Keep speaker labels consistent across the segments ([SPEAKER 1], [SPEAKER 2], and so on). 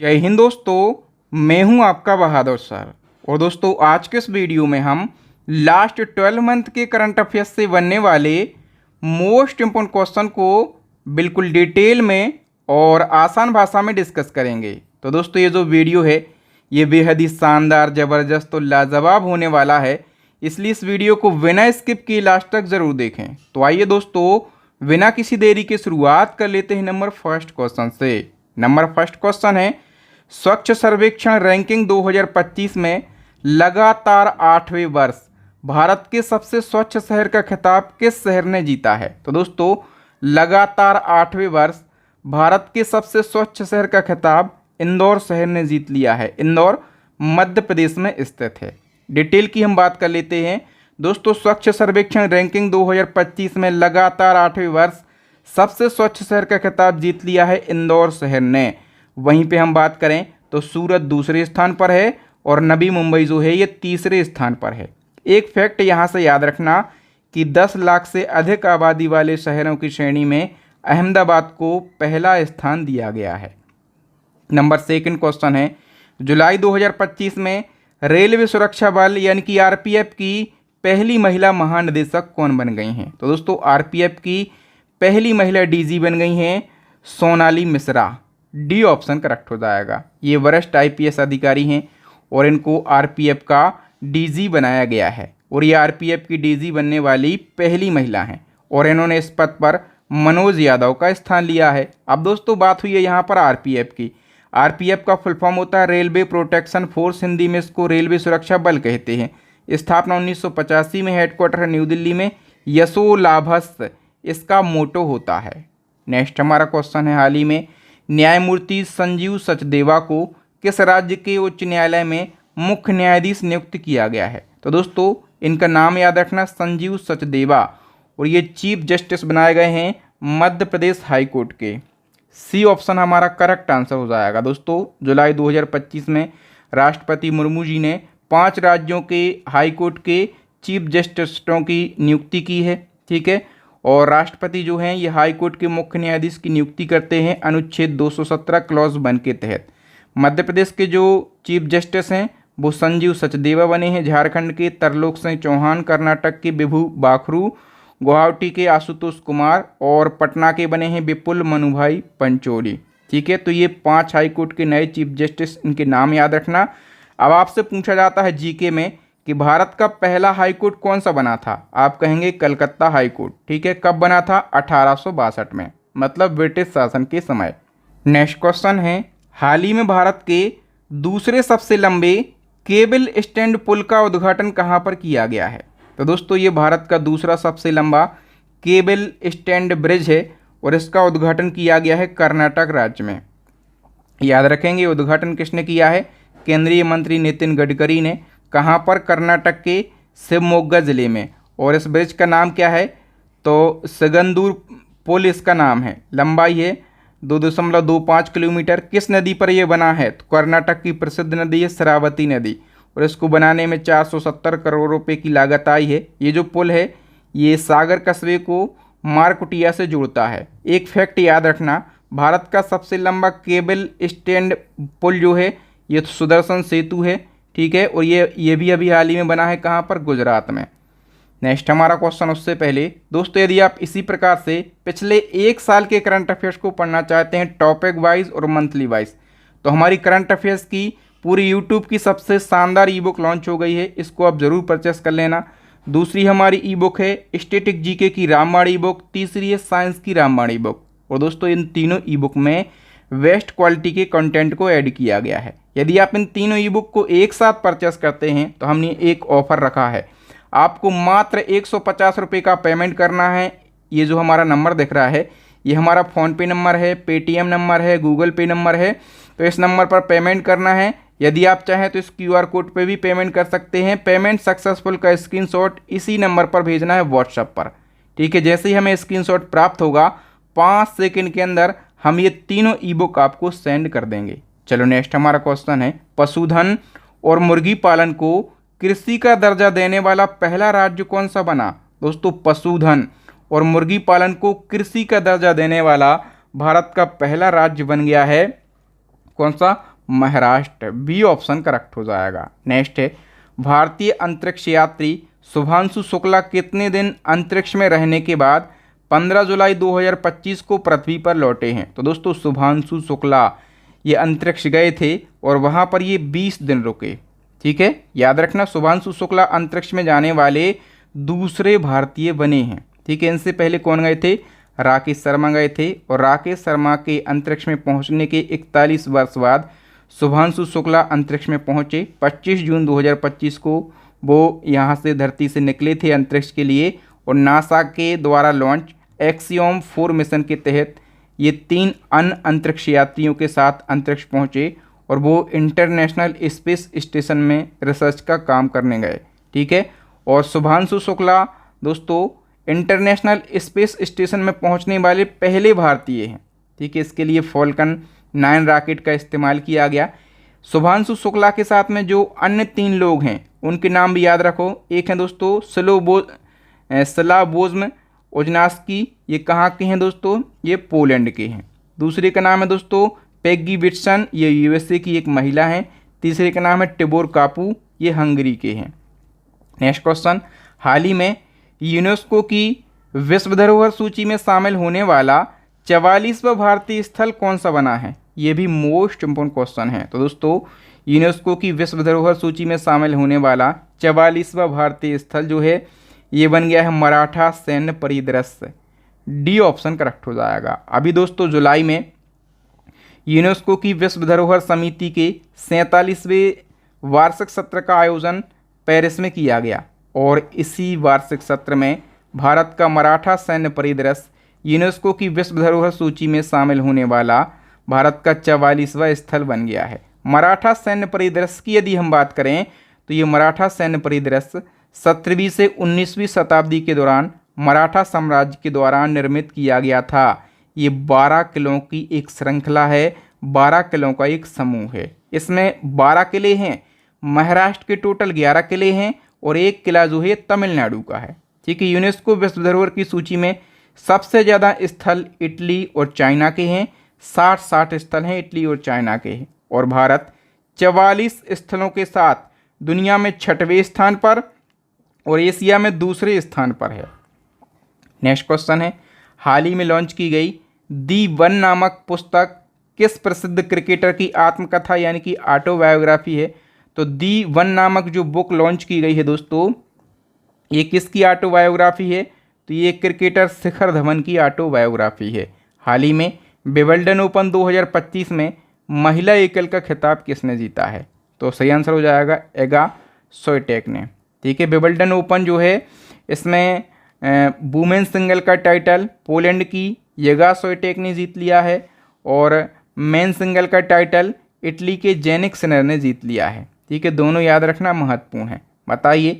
[SPEAKER 1] जय हिंद दोस्तों, मैं हूं आपका बहादुर सर। और दोस्तों, आज के इस वीडियो में हम लास्ट 12 मंथ के करंट अफेयर्स से बनने वाले मोस्ट इम्पोर्टेंट क्वेश्चन को बिल्कुल डिटेल में और आसान भाषा में डिस्कस करेंगे। तो दोस्तों, ये जो वीडियो है ये बेहद ही शानदार, ज़बरदस्त और लाजवाब होने वाला है, इसलिए इस वीडियो को बिना स्किप किए लास्ट तक ज़रूर देखें। तो आइए दोस्तों, बिना किसी देरी के शुरुआत कर लेते हैं नंबर फर्स्ट क्वेश्चन से। नंबर फर्स्ट क्वेश्चन है, स्वच्छ सर्वेक्षण रैंकिंग 2025 में लगातार 8वें वर्ष भारत के सबसे स्वच्छ शहर का खिताब किस शहर ने जीता है? तो दोस्तों, लगातार 8वें वर्ष भारत के सबसे स्वच्छ शहर का खिताब इंदौर शहर ने जीत लिया है। इंदौर मध्य प्रदेश में स्थित है। डिटेल की हम बात कर लेते हैं दोस्तों। स्वच्छ सर्वेक्षण रैंकिंग 2025 में लगातार 8वें वर्ष सबसे स्वच्छ शहर का खिताब जीत लिया है इंदौर शहर ने। वहीं पे हम बात करें तो सूरत दूसरे स्थान पर है और नवी मुंबई जो है ये तीसरे स्थान पर है। एक फैक्ट यहाँ से याद रखना कि 10 लाख से अधिक आबादी वाले शहरों की श्रेणी में अहमदाबाद को पहला स्थान दिया गया है। नंबर सेकंड क्वेश्चन है, जुलाई 2025 में रेलवे सुरक्षा बल यानी कि आरपीएफ की पहली महिला महानिदेशक कौन बन गई हैं? तो दोस्तों, आरपीएफ की पहली महिला डीजी बन गई हैं Sonali Mishra. D option correct हो जाएगा। ये वरिष्ठ आईपीएस अधिकारी हैं और इनको आरपीएफ का डीजी बनाया गया है और ये आरपीएफ की डीजी बनने वाली पहली महिला हैं और इन्होंने इस पद पर मनोज यादव का स्थान लिया है। अब दोस्तों, बात हुई है यहाँ पर आरपीएफ की। आरपीएफ का फुल फॉर्म होता है रेलवे प्रोटेक्शन फोर्स, हिंदी में इसको रेलवे सुरक्षा बल कहते हैं। स्थापना 1985 में, हेडक्वार्टर है न्यू दिल्ली में। यशो लाभस्य इसका मोटो होता है। नेक्स्ट हमारा क्वेश्चन है, हाल ही में न्यायमूर्ति संजीव सचदेवा को किस राज्य के उच्च न्यायालय में मुख्य न्यायाधीश नियुक्त किया गया है? तो दोस्तों, इनका नाम याद रखना, संजीव सचदेवा, और ये चीफ जस्टिस बनाए गए हैं मध्य प्रदेश हाई कोर्ट के। सी ऑप्शन हमारा करेक्ट आंसर हो जाएगा। दोस्तों, जुलाई 2025 में राष्ट्रपति मुर्मू जी ने 5 राज्यों के हाई कोर्ट के चीफ जस्टिसों की नियुक्ति की है। ठीक है, और राष्ट्रपति जो हैं ये हाई कोर्ट के मुख्य न्यायाधीश की नियुक्ति करते हैं अनुच्छेद 217 क्लॉज 1 के तहत। मध्य प्रदेश के जो चीफ जस्टिस हैं वो संजीव सचदेवा बने हैं, झारखंड के तरलोक सिंह चौहान, कर्नाटक के विभू बाखरू, गुवाहाटी के आशुतोष कुमार और पटना के बने हैं विपुल मनुभाई पंचोली। ठीक है, तो ये 5 हाई कोर्ट के नए चीफ जस्टिस, इनके नाम याद रखना। अब आपसे पूछा जाता है जीके में कि भारत का पहला हाई कोर्ट कौन सा बना था? आप कहेंगे कलकत्ता हाई कोर्ट। ठीक है, कब बना था? 1862 में, मतलब ब्रिटिश शासन के समय। नेक्स्ट क्वेश्चन है, हाल ही में भारत के दूसरे सबसे लंबे केबल स्टैंड पुल का उद्घाटन कहाँ पर किया गया है? तो दोस्तों, ये भारत का दूसरा सबसे लंबा केबल स्टैंड ब्रिज है और इसका उद्घाटन किया गया है कर्नाटक राज्य में। याद रखेंगे, उद्घाटन किसने किया है? केंद्रीय मंत्री नितिन गडकरी ने। कहाँ पर? कर्नाटक के शिवमोग्गा जिले में। और इस ब्रिज का नाम क्या है? तो सिगंदूर पुल इसका नाम है। लंबाई है 2.25 किलोमीटर। किस नदी पर यह बना है? तो कर्नाटक की प्रसिद्ध नदी है शरावती नदी, और इसको बनाने में 470 करोड़ रुपए की लागत आई है। ये जो पुल है ये सागर कस्बे को मारकुटिया से जोड़ता है। एक फैक्ट याद रखना, भारत का सबसे लंबा केबल स्टैंड पुल जो है ये सुदर्शन सेतु है। ठीक है, और ये भी अभी हाल ही में बना है। कहाँ पर? गुजरात में। नेक्स्ट हमारा क्वेश्चन, उससे पहले दोस्तों, यदि आप इसी प्रकार से पिछले 1 साल के करंट अफेयर्स को पढ़ना चाहते हैं टॉपिक वाइज और मंथली वाइज, तो हमारी करंट अफेयर्स की पूरी यूट्यूब की सबसे शानदार ई बुक लॉन्च हो गई है, इसको आप ज़रूर परचेस कर लेना। दूसरी हमारी ई बुक है स्टैटिक जीके की रामबाण ई बुक, तीसरी है साइंस की रामबाण ई बुक। और दोस्तों, इन तीनों ई बुक में बेस्ट क्वालिटी के कंटेंट को ऐड किया गया है। यदि आप इन तीनों ई बुक को एक साथ परचेस करते हैं तो हमने एक ऑफ़र रखा है, आपको मात्र 150 रुपये का पेमेंट करना है। ये जो हमारा नंबर दिख रहा है ये हमारा फ़ोनपे नंबर है, पेटीएम नंबर है, गूगल पे नंबर है। तो इस नंबर पर पेमेंट करना है। यदि आप चाहें तो इस क्यूआर कोड पे भी पेमेंट कर सकते हैं। पेमेंट सक्सेसफुल का स्क्रीनशॉट इसी नंबर पर भेजना है व्हाट्सएप पर। ठीक है, जैसे ही हमें स्क्रीनशॉट प्राप्त होगा 5 सेकंड के अंदर हम ये तीनों ई बुक आपको सेंड कर देंगे। चलो, नेक्स्ट हमारा क्वेश्चन है, पशुधन और मुर्गी पालन को कृषि का दर्जा देने वाला पहला राज्य कौन सा बना? दोस्तों, पशुधन और मुर्गी पालन को कृषि का दर्जा देने वाला भारत का पहला राज्य बन गया है कौन सा? महाराष्ट्र। बी ऑप्शन करेक्ट हो जाएगा। नेक्स्ट है, भारतीय अंतरिक्ष यात्री शुभांशु शुक्ला कितने दिन अंतरिक्ष में रहने के बाद 15 जुलाई 2025 को पृथ्वी पर लौटे हैं? तो दोस्तों शुभांशु शुक्ला ये अंतरिक्ष गए थे और वहाँ पर ये 20 दिन रुके। ठीक है, याद रखना, शुभांशु शुक्ला अंतरिक्ष में जाने वाले दूसरे भारतीय बने हैं। ठीक है, इनसे पहले कौन गए थे? राकेश शर्मा गए थे, और राकेश शर्मा के अंतरिक्ष में पहुंचने के 41 वर्ष बाद शुभांशु शुक्ला अंतरिक्ष में पहुंचे। 25 जून 2025 को वो यहाँ से धरती से निकले थे अंतरिक्ष के लिए, और नासा के द्वारा लॉन्च एक्सियोम 4 मिशन के तहत ये 3 अन्य अंतरिक्ष यात्रियों के साथ अंतरिक्ष पहुंचे, और वो इंटरनेशनल स्पेस स्टेशन में रिसर्च का काम करने गए। ठीक है, और शुभांशु शुक्ला दोस्तों इंटरनेशनल स्पेस स्टेशन में पहुंचने वाले पहले भारतीय हैं। ठीक है, इसके लिए फॉल्कन 9 रॉकेट का इस्तेमाल किया गया। शुभांशु शुक्ला के साथ में जो अन्य 3 लोग हैं उनके नाम भी याद रखो। एक है दोस्तों स्लावोज्म ओजनास्की, ये कहाँ के हैं दोस्तों? ये पोलैंड के हैं। दूसरे का नाम है दोस्तों पेग्गी विट्सन, ये यूएसए की एक महिला हैं। तीसरे का नाम है टिबोर कापू, ये हंगरी के हैं। नेक्स्ट क्वेश्चन, हाल ही में यूनेस्को की विश्व धरोहर सूची में शामिल होने वाला 44वां भारतीय स्थल कौन सा बना है? ये भी मोस्ट इम्पोर्टेंट क्वेश्चन है। तो दोस्तों यूनेस्को की विश्व धरोहर सूची में शामिल होने वाला 44वां भारतीय स्थल जो है ये बन गया है मराठा सैन्य परिदृश्य। डी ऑप्शन करेक्ट हो जाएगा। अभी दोस्तों जुलाई में यूनेस्को की विश्व धरोहर समिति के 47वें वार्षिक सत्र का आयोजन पेरिस में किया गया, और इसी वार्षिक सत्र में भारत का मराठा सैन्य परिदृश्य यूनेस्को की विश्व धरोहर सूची में शामिल होने वाला भारत का 44वां स्थल बन गया है। मराठा सैन्य परिदृश्य की यदि हम बात करें तो ये मराठा सैन्य परिदृश्य 17वीं से 19वीं शताब्दी के दौरान मराठा साम्राज्य के द्वारा निर्मित किया गया था। ये 12 किलों की एक श्रृंखला है, 12 किलों का एक समूह है। इसमें 12 किले हैं, महाराष्ट्र के टोटल 11 किले हैं, और एक किला जो है तमिलनाडु का है। ठीक है, यूनेस्को विश्व धरोहर की सूची में सबसे ज़्यादा स्थल इटली और चाइना के हैं। 60 स्थल हैं इटली और चाइना के हैं, और भारत 44 स्थलों के साथ दुनिया में 6वें स्थान पर और एशिया में दूसरे स्थान पर है। नेक्स्ट क्वेश्चन है, हाल ही में लॉन्च की गई दी वन नामक पुस्तक किस प्रसिद्ध क्रिकेटर की आत्मकथा यानी कि ऑटोबायोग्राफी है? तो दी वन नामक जो बुक लॉन्च की गई है दोस्तों, ये किसकी ऑटोबायोग्राफी है? तो ये क्रिकेटर शिखर धवन की ऑटोबायोग्राफी है। हाल ही में विंबलडन ओपन 2025 में महिला एकल का खिताब किसने जीता है? तो सही आंसर हो जाएगा एगा स्विएटेक ने। ठीक है, विंबलडन ओपन जो है इसमें वुमेन सिंगल का टाइटल पोलैंड की येगा स्विएटेक ने जीत लिया है, और मेन सिंगल का टाइटल इटली के जेनिक सिनर ने जीत लिया है। ठीक है, दोनों याद रखना महत्वपूर्ण है। बताइए,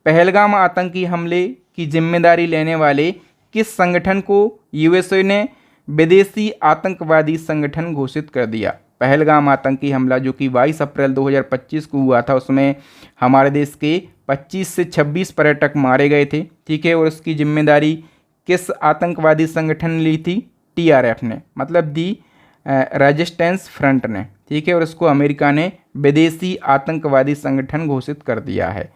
[SPEAKER 1] पहलगाम आतंकी हमले की जिम्मेदारी लेने वाले किस संगठन को यूएसए ने विदेशी आतंकवादी संगठन घोषित कर दिया? पहलगाम आतंकी हमला जो कि 22 अप्रैल 2025 को हुआ था, उसमें हमारे देश के 25 से 26 पर्यटक मारे गए थे। ठीक है, और उसकी जिम्मेदारी किस आतंकवादी संगठन ने ली थी? टीआरएफ ने, मतलब दी रेजिस्टेंस फ्रंट ने। ठीक है, और इसको अमेरिका ने विदेशी आतंकवादी संगठन घोषित कर दिया है।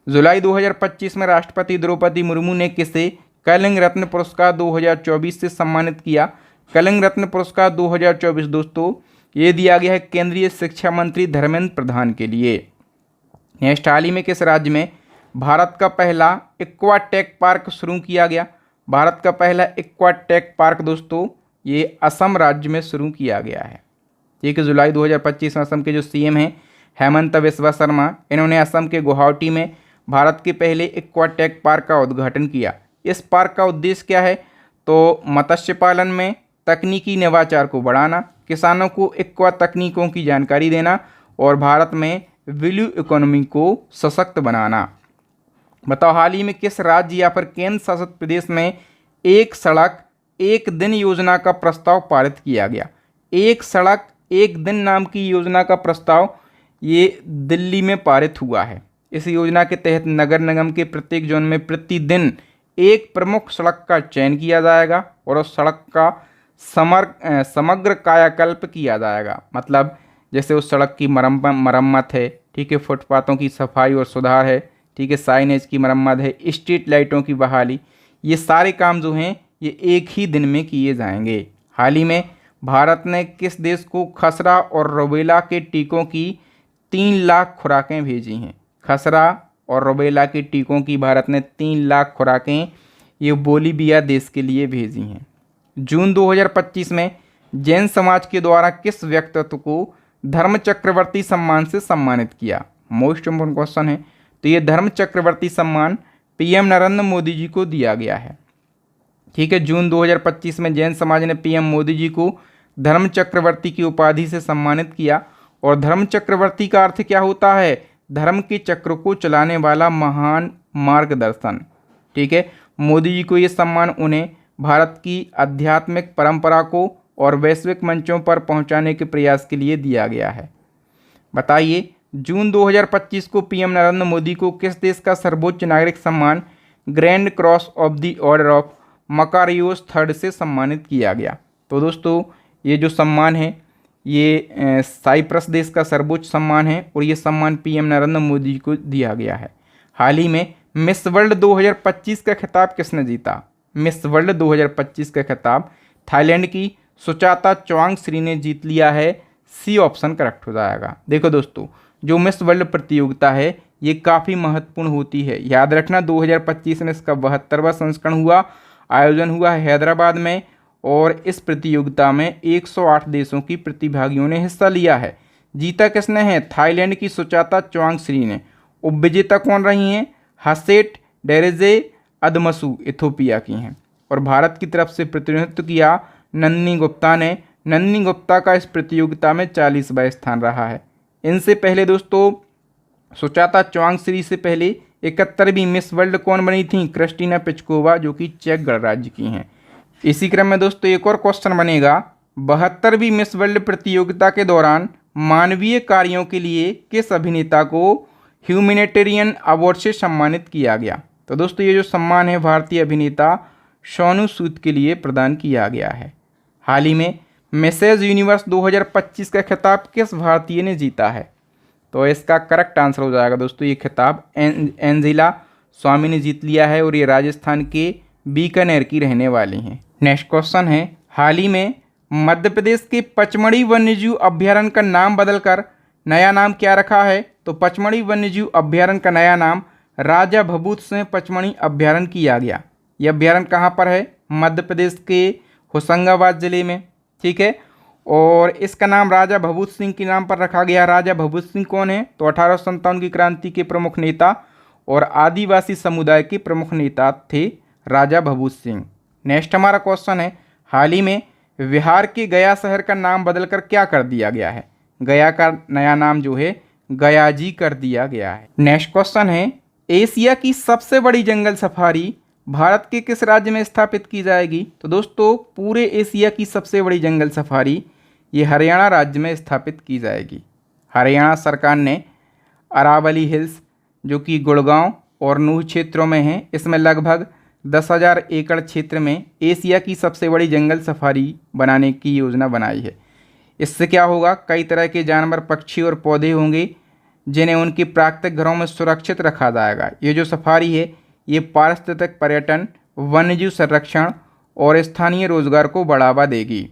[SPEAKER 1] जुलाई 2025 में राष्ट्रपति द्रौपदी मुर्मू ने किसे कलिंग रत्न पुरस्कार 2024 से सम्मानित किया? कलिंग रत्न पुरस्कार 2024 दोस्तों ये दिया गया है केंद्रीय शिक्षा मंत्री धर्मेंद्र प्रधान के लिए। नेक्स्ट, हाल ही में किस राज्य में भारत का पहला एक्वाटेक पार्क शुरू किया गया? भारत का पहला एक्वाटेक पार्क दोस्तों ये असम राज्य में शुरू किया गया है। ठीक है, जुलाई 2025 में असम के जो सीएम हैं हेमंत बिस्वा शर्मा, इन्होंने असम के गुवाहाटी में भारत के पहले एक्वाटेक पार्क का उद्घाटन किया। इस पार्क का उद्देश्य क्या है? तो मत्स्य पालन में तकनीकी नवाचार को बढ़ाना, किसानों को एक्वा तकनीकों की जानकारी देना, और भारत में वैल्यू इकोनॉमी को सशक्त बनाना। बताओ, हाल ही में किस राज्य या फिर केंद्र शासित प्रदेश में एक सड़क एक दिन योजना का प्रस्ताव पारित किया गया? एक सड़क एक दिन नाम की योजना का प्रस्ताव ये दिल्ली में पारित हुआ है। इस योजना के तहत नगर निगम के प्रत्येक जोन में प्रतिदिन एक प्रमुख सड़क का चयन किया जाएगा, और उस सड़क का समग्र कायाकल्प किया जाएगा। मतलब जैसे उस सड़क की मरम्मत है, ठीक है, फुटपाथों की सफाई और सुधार है, ठीक है, साइनेज की मरम्मत है, स्ट्रीट लाइटों की बहाली, ये सारे काम जो हैं ये एक ही दिन में किए जाएंगे। हाल ही में भारत ने किस देश को खसरा और रूबेला के टीकों की 3 लाख खुराकें भेजी हैं? खसरा और रूबेला के टीकों की भारत ने 3 लाख खुराकें ये बोलीविया देश के लिए भेजी हैं। जून 2025 में जैन समाज के द्वारा किस व्यक्तित्व को धर्म चक्रवर्ती सम्मान से सम्मानित किया? मोस्ट इम्पोर्टेंट क्वेश्चन है। तो ये धर्म चक्रवर्ती सम्मान पीएम नरेंद्र मोदी जी को दिया गया है। ठीक है, जून 2025 में जैन समाज ने पीएम मोदी जी को धर्म चक्रवर्ती की उपाधि से सम्मानित किया। और धर्म चक्रवर्ती का अर्थ क्या होता है? धर्म के चक्र को चलाने वाला महान मार्गदर्शन। ठीक है, मोदी जी को ये सम्मान उन्हें भारत की आध्यात्मिक परंपरा को और वैश्विक मंचों पर पहुंचाने के प्रयास के लिए दिया गया है। बताइए, जून 2025 को पीएम नरेंद्र मोदी को किस देश का सर्वोच्च नागरिक सम्मान grand cross of the order of Makarios III से सम्मानित किया गया? तो दोस्तों ये जो सम्मान है ये साइप्रस देश का सर्वोच्च सम्मान है और ये सम्मान पीएम नरेंद्र मोदी को दिया गया है। हाल ही में मिस वर्ल्ड 2025 का खिताब किसने जीता? मिस वर्ल्ड 2025 का खिताब थाईलैंड की सुचाता चवांगश्री ने जीत लिया है। सी ऑप्शन करेक्ट हो जाएगा। देखो दोस्तों, जो मिस वर्ल्ड प्रतियोगिता है ये काफ़ी महत्वपूर्ण होती है। याद रखना 2025 में इसका 72वां संस्करण हुआ, आयोजन हुआ है हैदराबाद में और इस प्रतियोगिता में 108 देशों की प्रतिभागियों ने हिस्सा लिया है। जीता किसने है? थाईलैंड की सुचाता चवांगश्री ने। उपविजेता कौन रही हैं? हसेट डेरेजे अदमसू इथोपिया की हैं। और भारत की तरफ से प्रतिनिधित्व किया नन्नी गुप्ता ने। नन्नी गुप्ता का इस प्रतियोगिता में 40वां स्थान रहा है। इनसे पहले दोस्तों सुचाता चवांगश्री से पहले 71वीं मिस वर्ल्ड कौन बनी थी? क्रिस्टीना पिचकोवा, जो कि चेक गणराज्य की हैं। इसी क्रम में दोस्तों एक और क्वेश्चन बनेगा, 72वीं मिस वर्ल्ड प्रतियोगिता के दौरान मानवीय कार्यों के लिए किस अभिनेता को ह्यूमैनिटेरियन अवार्ड से सम्मानित किया गया? तो दोस्तों ये जो सम्मान है भारतीय अभिनेता सोनू सूद के लिए प्रदान किया गया है। हाल ही में मिसेज यूनिवर्स 2025 का खिताब किस भारतीय ने जीता है? तो इसका करेक्ट आंसर हो जाएगा दोस्तों ये खिताब एंजिला स्वामी ने जीत लिया है और ये राजस्थान के बीकानेर की रहने वाली हैं। नेक्स्ट क्वेश्चन है, हाल ही में मध्य प्रदेश के पचमढ़ी वन्यजीव अभ्यारण्य का नाम बदलकर नया नाम क्या रखा है? तो पचमढ़ी वन्यजीव अभ्यारण्य का नया नाम राजा भभूत सिंह पचमढ़ी अभ्यारण्य किया गया। यह अभ्यारण्य कहाँ पर है? मध्य प्रदेश के होशंगाबाद जिले में। ठीक है, और इसका नाम राजा भभूत सिंह के नाम पर रखा गया। राजा भभूत सिंह कौन है? तो 1857 की क्रांति के प्रमुख नेता और आदिवासी समुदाय के प्रमुख नेता थे राजा भभूत सिंह। नेक्स्ट हमारा क्वेश्चन है, हाल ही में बिहार के गया शहर का नाम बदलकर क्या कर दिया गया है? गया का नया नाम जो है गयाजी कर दिया गया है। नेक्स्ट क्वेश्चन है, एशिया की सबसे बड़ी जंगल सफारी भारत के किस राज्य में स्थापित की जाएगी? तो दोस्तों पूरे एशिया की सबसे बड़ी जंगल सफारी ये हरियाणा राज्य में स्थापित की जाएगी। हरियाणा सरकार ने अरावली हिल्स जो कि गुड़गांव और नूह क्षेत्रों में है, इसमें लगभग 10,000 एकड़ क्षेत्र में एशिया की सबसे बड़ी जंगल सफारी बनाने की योजना बनाई है। इससे क्या होगा? कई तरह के जानवर, पक्षी और पौधे होंगे जिन्हें उनके प्राकृतिक घरों में सुरक्षित रखा जाएगा। ये जो सफारी है ये पारिस्थितिक पर्यटन, वन्यजीव संरक्षण और स्थानीय रोजगार को बढ़ावा देगी।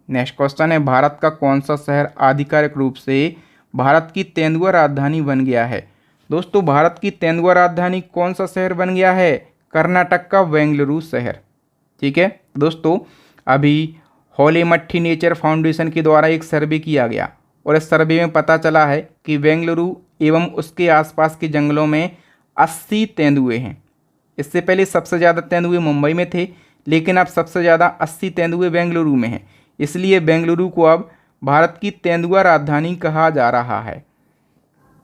[SPEAKER 1] नेक्स्ट क्वेश्चन है, भारत का कौन सा शहर आधिकारिक रूप से भारत की तेंदुआ राजधानी बन गया है? दोस्तों भारत की तेंदुआ राजधानी कौन सा शहर बन गया है? कर्नाटक का बेंगलुरु शहर। ठीक है दोस्तों, अभी होलेमट्टी नेचर फाउंडेशन के द्वारा एक सर्वे किया गया और इस सर्वे में पता चला है कि बेंगलुरु एवं उसके आसपास के जंगलों में 80 तेंदुए हैं। इससे पहले सबसे ज़्यादा तेंदुए मुंबई में थे, लेकिन अब सबसे ज़्यादा 80 तेंदुए बेंगलुरु में हैं। इसलिए बेंगलुरु को अब भारत की तेंदुआ राजधानी कहा जा रहा है।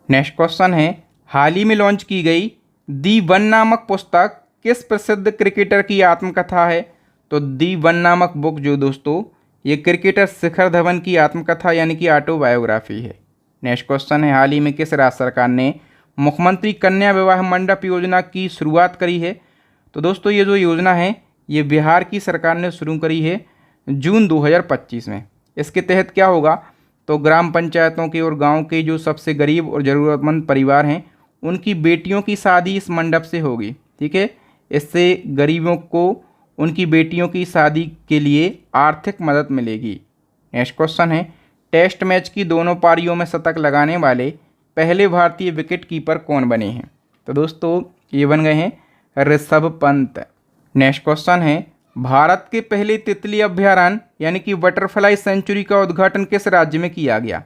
[SPEAKER 1] नेक्स्ट क्वेश्चन है, हाल ही में लॉन्च की गई दी वन नामक पुस्तक किस प्रसिद्ध क्रिकेटर की आत्मकथा है? तो दी वन नामक बुक जो दोस्तों ये क्रिकेटर शिखर धवन की आत्मकथा यानी कि ऑटोबायोग्राफी है। नेक्स्ट क्वेश्चन है, हाल ही में किस राज्य सरकार ने मुख्यमंत्री कन्या विवाह मंडप योजना की शुरुआत करी है? तो दोस्तों ये जो योजना है ये बिहार की सरकार ने शुरू करी है जून 2025 में। इसके तहत क्या होगा? तो ग्राम पंचायतों के और गांव के जो सबसे गरीब और ज़रूरतमंद परिवार हैं उनकी बेटियों की शादी इस मंडप से होगी। ठीक है, इससे गरीबों को उनकी बेटियों की शादी के लिए आर्थिक मदद मिलेगी। नेक्स्ट क्वेश्चन है, टेस्ट मैच की दोनों पारियों में शतक लगाने वाले पहले भारतीय विकेट कीपर कौन बने हैं? तो दोस्तों ये बन गए हैं ऋषभ पंत। नेक्स्ट क्वेश्चन है, भारत के पहले तितली अभयारण्य यानी कि बटरफ्लाई सेंचुरी का उद्घाटन किस राज्य में किया गया?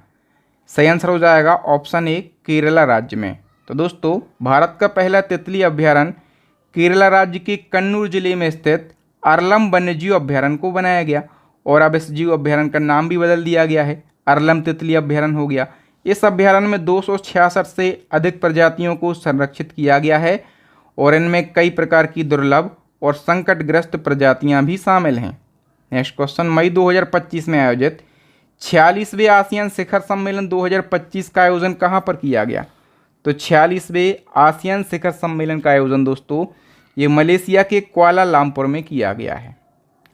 [SPEAKER 1] सही आंसर हो जाएगा ऑप्शन ए केरला राज्य में। तो दोस्तों भारत का पहला तितली अभयारण्य केरला राज्य के कन्नूर जिले में स्थित अरलम वन्यजीव अभयारण्य को बनाया गया और अब इस जीव अभयारण्य का नाम भी बदल दिया गया है, अरलम तितली अभयारण्य हो गया। इस अभयारण्य में 266 से अधिक प्रजातियों को संरक्षित किया गया है और इनमें कई प्रकार की दुर्लभ और संकटग्रस्त प्रजातियां भी शामिल हैं। नेक्स्ट क्वेश्चन, मई 2025 में आयोजित 46वें आसियान शिखर सम्मेलन 2025 का आयोजन कहां पर किया गया? तो 46वें आसियान शिखर सम्मेलन का आयोजन दोस्तों ये मलेशिया के कुआलालंपुर में किया गया है।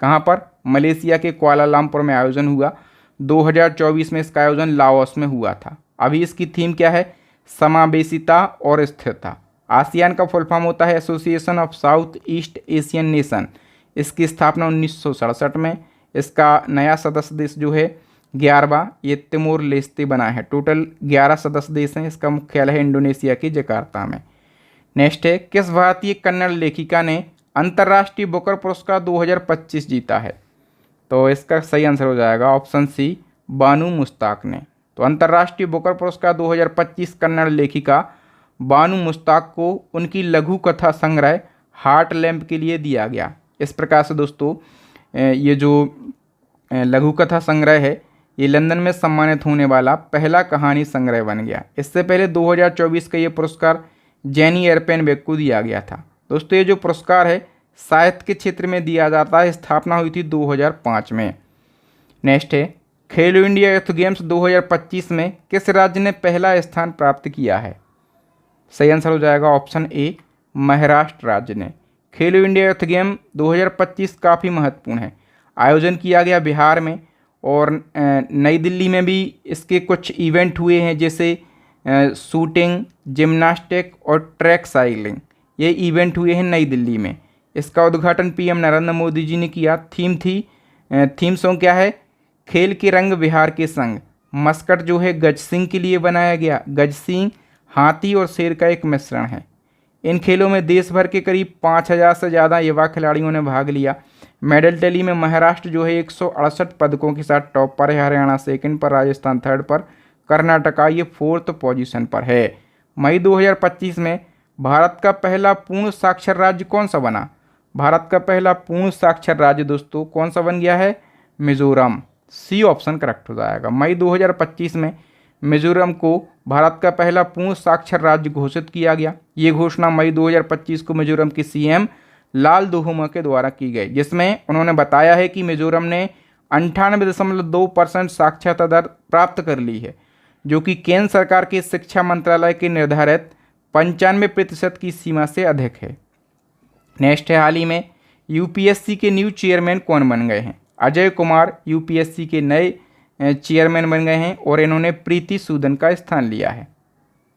[SPEAKER 1] कहां पर? मलेशिया के कुआलालंपुर में आयोजन हुआ। 2024 में इसका आयोजन लाओस में हुआ था। अभी इसकी थीम क्या है? समावेशिता और स्थिरता। आसियान का फुल फॉर्म होता है association of south east Asian nation. इसकी स्थापना 1967 में। इसका नया सदस्य देश जो है 11वां ये तिमोर लेस्ते बना है। टोटल 11 सदस्य देश हैं। इसका मुख्यालय है इंडोनेशिया के जकार्ता में। नेक्स्ट है, किस भारतीय कन्नड़ लेखिका ने अंतर्राष्ट्रीय बुकर पुरस्कार 2025 जीता है? तो इसका सही आंसर हो जाएगा ऑप्शन सी बानू मुश्ताक ने। तो अंतर्राष्ट्रीय बुकर पुरस्कार 2025 कन्नड़ लेखिका बानू मुश्ताक को उनकी लघु कथा संग्रह हार्ट लैम्प के लिए दिया गया। इस प्रकार से दोस्तों ये जो लघु कथा संग्रह है ये लंदन में सम्मानित होने वाला पहला कहानी संग्रह बन गया। इससे पहले 2024 का ये पुरस्कार जेनी एयरपेनबेक को दिया गया था। दोस्तों ये जो पुरस्कार है साहित्य के क्षेत्र में दिया जाता है। स्थापना हुई थी 2005 में। नेक्स्ट है, खेलो इंडिया यूथ गेम्स 2025 में किस राज्य ने पहला स्थान प्राप्त किया है? सही आंसर हो जाएगा ऑप्शन ए महाराष्ट्र राज्य ने। खेलो इंडिया यूथ गेम 2025 काफ़ी महत्वपूर्ण है। आयोजन किया गया बिहार में और नई दिल्ली में भी इसके कुछ इवेंट हुए हैं, जैसे शूटिंग, जिम्नास्टिक और ट्रैक साइकिलिंग। ये इवेंट हुए हैं नई दिल्ली में। इसका उद्घाटन पीएम नरेंद्र मोदी जी ने किया। थीम सॉन्ग क्या है? खेल के रंग बिहार के संग। मस्कट जो है गज सिंह के लिए बनाया गया। गज सिंह हाथी और शेर का एक मिश्रण है। इन खेलों में देश भर के करीब 5000 से ज़्यादा युवा खिलाड़ियों ने भाग लिया। मेडल टैली में महाराष्ट्र जो है 168 पदकों के साथ टॉप पर है, हरियाणा सेकंड पर, राजस्थान थर्ड पर, कर्नाटका ये 4th पोजीशन पर है। मई 2025 में भारत का पहला पूर्ण साक्षर राज्य कौन सा बना? भारत का पहला पूर्ण साक्षर राज्य दोस्तों कौन सा बन गया है? मिजोरम। सी ऑप्शन करेक्ट हो जाएगा। मई 2025 में मिजोरम को भारत का पहला पूर्ण साक्षर राज्य घोषित किया गया। ये घोषणा मई 2025 को मिजोरम के सीएम लाल दुहुमा के द्वारा की गई, जिसमें उन्होंने बताया है कि मिजोरम ने 98.2% साक्षरता दर प्राप्त कर ली है, जो कि केंद्र सरकार के शिक्षा मंत्रालय के निर्धारित 95% की सीमा से अधिक है। नेक्स्ट है, हाल ही में यूपीएससी के न्यू चेयरमैन कौन बन गए हैं? अजय कुमार यूपीएससी के नए चेयरमैन बन गए हैं और इन्होंने प्रीति सूदन का स्थान लिया है।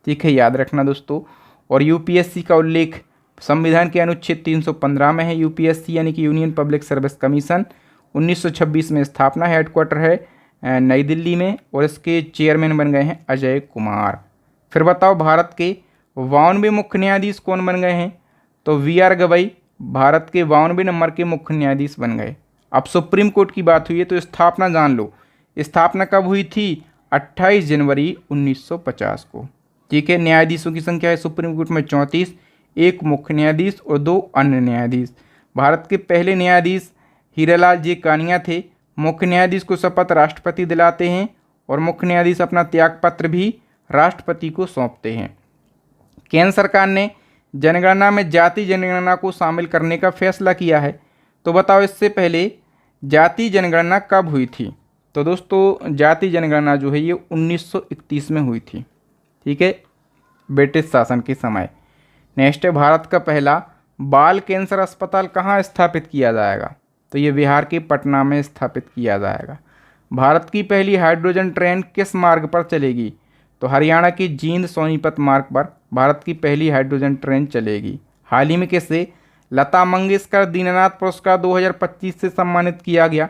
[SPEAKER 1] ठीक है, याद रखना दोस्तों। और यूपीएससी का उल्लेख संविधान के अनुच्छेद 315 में है। यूपीएससी यानी कि यूनियन पब्लिक सर्विस कमीशन 1926 में स्थापना, हेडक्वार्टर है नई दिल्ली में और इसके चेयरमैन बन गए हैं अजय कुमार। फिर बताओ भारत के 52वें मुख्य न्यायाधीश कौन बन गए हैं? तो वी.आर. गवई भारत के 52वें नंबर के मुख्य न्यायाधीश बन गए। अब सुप्रीम कोर्ट की बात हुई है तो स्थापना जान लो। स्थापना कब हुई थी? 28 जनवरी 1950 को। ठीक है, न्यायाधीशों की संख्या है सुप्रीम कोर्ट में 34, एक मुख्य न्यायाधीश और 2 अन्य न्यायाधीश। भारत के पहले न्यायाधीश हीरालाल जे कानिया थे। मुख्य न्यायाधीश को शपथ राष्ट्रपति दिलाते हैं और मुख्य न्यायाधीश अपना त्यागपत्र भी राष्ट्रपति को सौंपते हैं। केंद्र सरकार ने जनगणना में जाति जनगणना को शामिल करने का फैसला किया है। तो बताओ इससे पहले जाति जनगणना कब हुई थी? तो दोस्तों जाति जनगणना जो है ये 1931 में हुई थी। ठीक है, ब्रिटिश शासन के समय। नेक्स्ट है, भारत का पहला बाल कैंसर अस्पताल कहाँ स्थापित किया जाएगा? तो ये बिहार के पटना में स्थापित किया जाएगा। भारत की पहली हाइड्रोजन ट्रेन किस मार्ग पर चलेगी? तो हरियाणा के जींद सोनीपत मार्ग पर भारत की पहली हाइड्रोजन ट्रेन चलेगी। हाल ही में किसे लता मंगेशकर दीननाथ पुरस्कार 2025 से सम्मानित किया गया?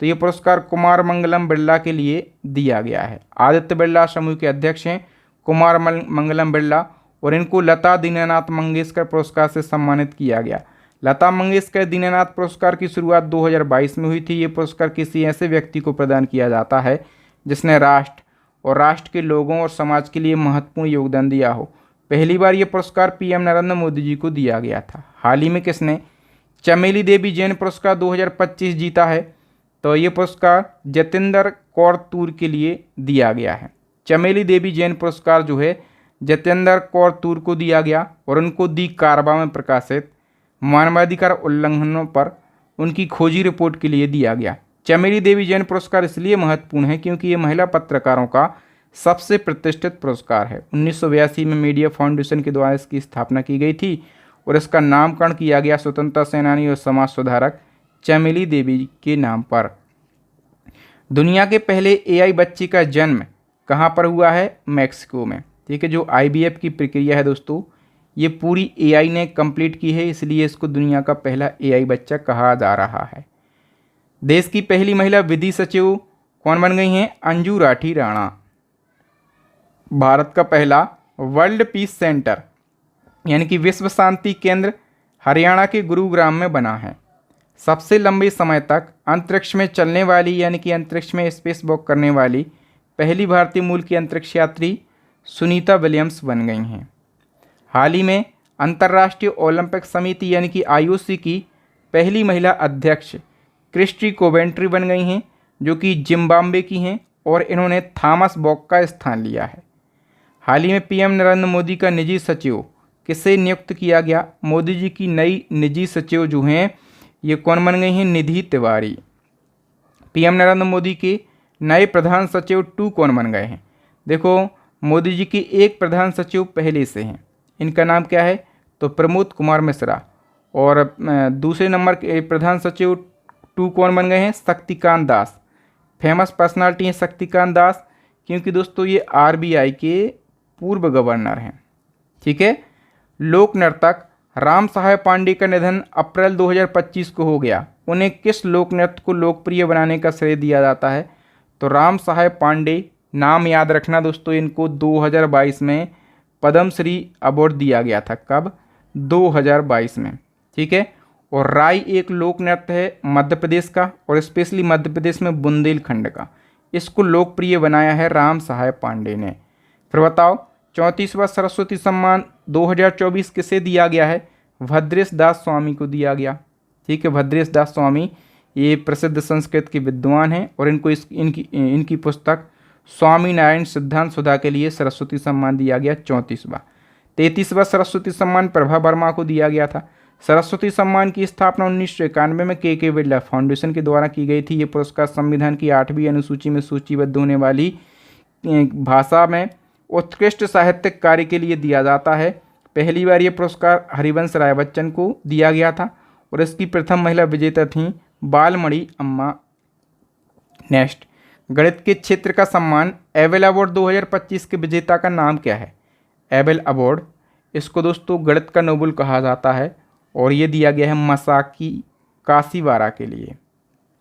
[SPEAKER 1] तो ये पुरस्कार कुमार मंगलम बिरला के लिए दिया गया है। आदित्य बिरला समूह के अध्यक्ष हैं कुमार मंगलम बिरला, और इनको लता दीननाथ मंगेशकर पुरस्कार से सम्मानित किया गया। लता मंगेशकर दीननाथ पुरस्कार की शुरुआत 2022 में हुई थी। ये पुरस्कार किसी ऐसे व्यक्ति को प्रदान किया जाता है जिसने राष्ट्र और राष्ट्र के लोगों और समाज के लिए महत्वपूर्ण योगदान दिया हो। पहली बार ये पुरस्कार पीएम नरेंद्र मोदी जी को दिया गया था। हाल ही में किसने चमेली देवी जैन पुरस्कार 2025 जीता है? तो ये पुरस्कार जतेंद्र कौर तूर के लिए दिया गया है। चमेली देवी जैन पुरस्कार जो है जतेंद्र कौर तूर को दिया गया, और उनको दी कारबा में प्रकाशित मानवाधिकार उल्लंघनों पर उनकी खोजी रिपोर्ट के लिए दिया गया। चमेली देवी जैन पुरस्कार इसलिए महत्वपूर्ण है क्योंकि ये महिला पत्रकारों का सबसे प्रतिष्ठित पुरस्कार है। 1982 में मीडिया फाउंडेशन के द्वारा इसकी स्थापना की गई थी, और इसका नामकरण किया गया स्वतंत्रता सेनानी और समाज सुधारक चमेली देवी के नाम पर। दुनिया के पहले एआई बच्चे का जन्म कहाँ पर हुआ है? मैक्सिको में। ठीक है, जो आईवीएफ की प्रक्रिया है दोस्तों, ये पूरी एआई ने कंप्लीट की है, इसलिए इसको दुनिया का पहला एआई बच्चा कहा जा रहा है। देश की पहली महिला विधि सचिव कौन बन गई हैं? अंजू राठी राणा। भारत का पहला वर्ल्ड पीस सेंटर यानी कि विश्व शांति केंद्र हरियाणा के गुरुग्राम में बना है। सबसे लंबे समय तक अंतरिक्ष में चलने वाली यानी कि अंतरिक्ष में स्पेस वॉक करने वाली पहली भारतीय मूल की अंतरिक्ष यात्री सुनीता विलियम्स बन गई हैं। हाल ही में अंतर्राष्ट्रीय ओलंपिक समिति यानी कि आईओसी की पहली महिला अध्यक्ष क्रिस्टी कोवेंट्री बन गई हैं, जो कि जिम्बाब्वे की हैं, और इन्होंने थॉमस बॉक का स्थान लिया है। हाल ही में पीएम नरेंद्र मोदी का निजी सचिव किसे नियुक्त किया गया? मोदी जी की नई निजी सचिव जो हैं ये कौन बन गई हैं? निधि तिवारी। पीएम नरेंद्र मोदी के नए प्रधान सचिव 2 कौन बन गए हैं? देखो, मोदी जी की एक प्रधान सचिव पहले से हैं, इनका नाम क्या है? तो प्रमोद कुमार मिश्रा। और दूसरे नंबर के प्रधान सचिव 2 कौन बन गए हैं? शक्तिकांत दास। फेमस पर्सनालिटी हैं शक्तिकांत दास, क्योंकि दोस्तों ये आरबीआई के पूर्व गवर्नर हैं। ठीक है। लोक नर्तक राम सहाय पांडे का निधन अप्रैल 2025 को हो गया। उन्हें किस लोक नृत्य को लोकप्रिय बनाने का श्रेय दिया जाता है? तो राम सहाय पांडे, नाम याद रखना दोस्तों, इनको 2022 में पद्मश्री अवार्ड दिया गया था। कब? 2022 में। ठीक है। और राई एक लोक नृत्य है मध्य प्रदेश का, और स्पेशली मध्य प्रदेश में बुंदेलखंड का। इसको लोकप्रिय बनाया है राम सहाय पांडे ने। फिर बताओ, 34वां सरस्वती सम्मान 2024 किसे दिया गया है? भद्रेश दास स्वामी को दिया गया। ठीक है, भद्रेश दास स्वामी ये प्रसिद्ध संस्कृत के विद्वान हैं, और इनको इनकी पुस्तक स्वामी नारायण सिद्धांत सुधा के लिए सरस्वती सम्मान दिया गया 34वां। 33वां सरस्वती सम्मान प्रभा वर्मा को दिया गया था। सरस्वती सम्मान की स्थापना 1991 में के बिरला फाउंडेशन के द्वारा की गई थी। ये पुरस्कार संविधान की 8वीं अनुसूची में सूचीबद्ध होने वाली भाषा में उत्कृष्ट साहित्यिक कार्य के लिए दिया जाता है। पहली बार ये पुरस्कार हरिवंश राय बच्चन को दिया गया था, और इसकी प्रथम महिला विजेता थीं बालमणि अम्मा। नेक्स्ट, गणित के क्षेत्र का सम्मान एबेल अवार्ड 2025 के विजेता का नाम क्या है? एबेल अवार्ड, इसको दोस्तों गणित का नोबेल कहा जाता है, और ये दिया गया है मसाकी काशीवारा के लिए।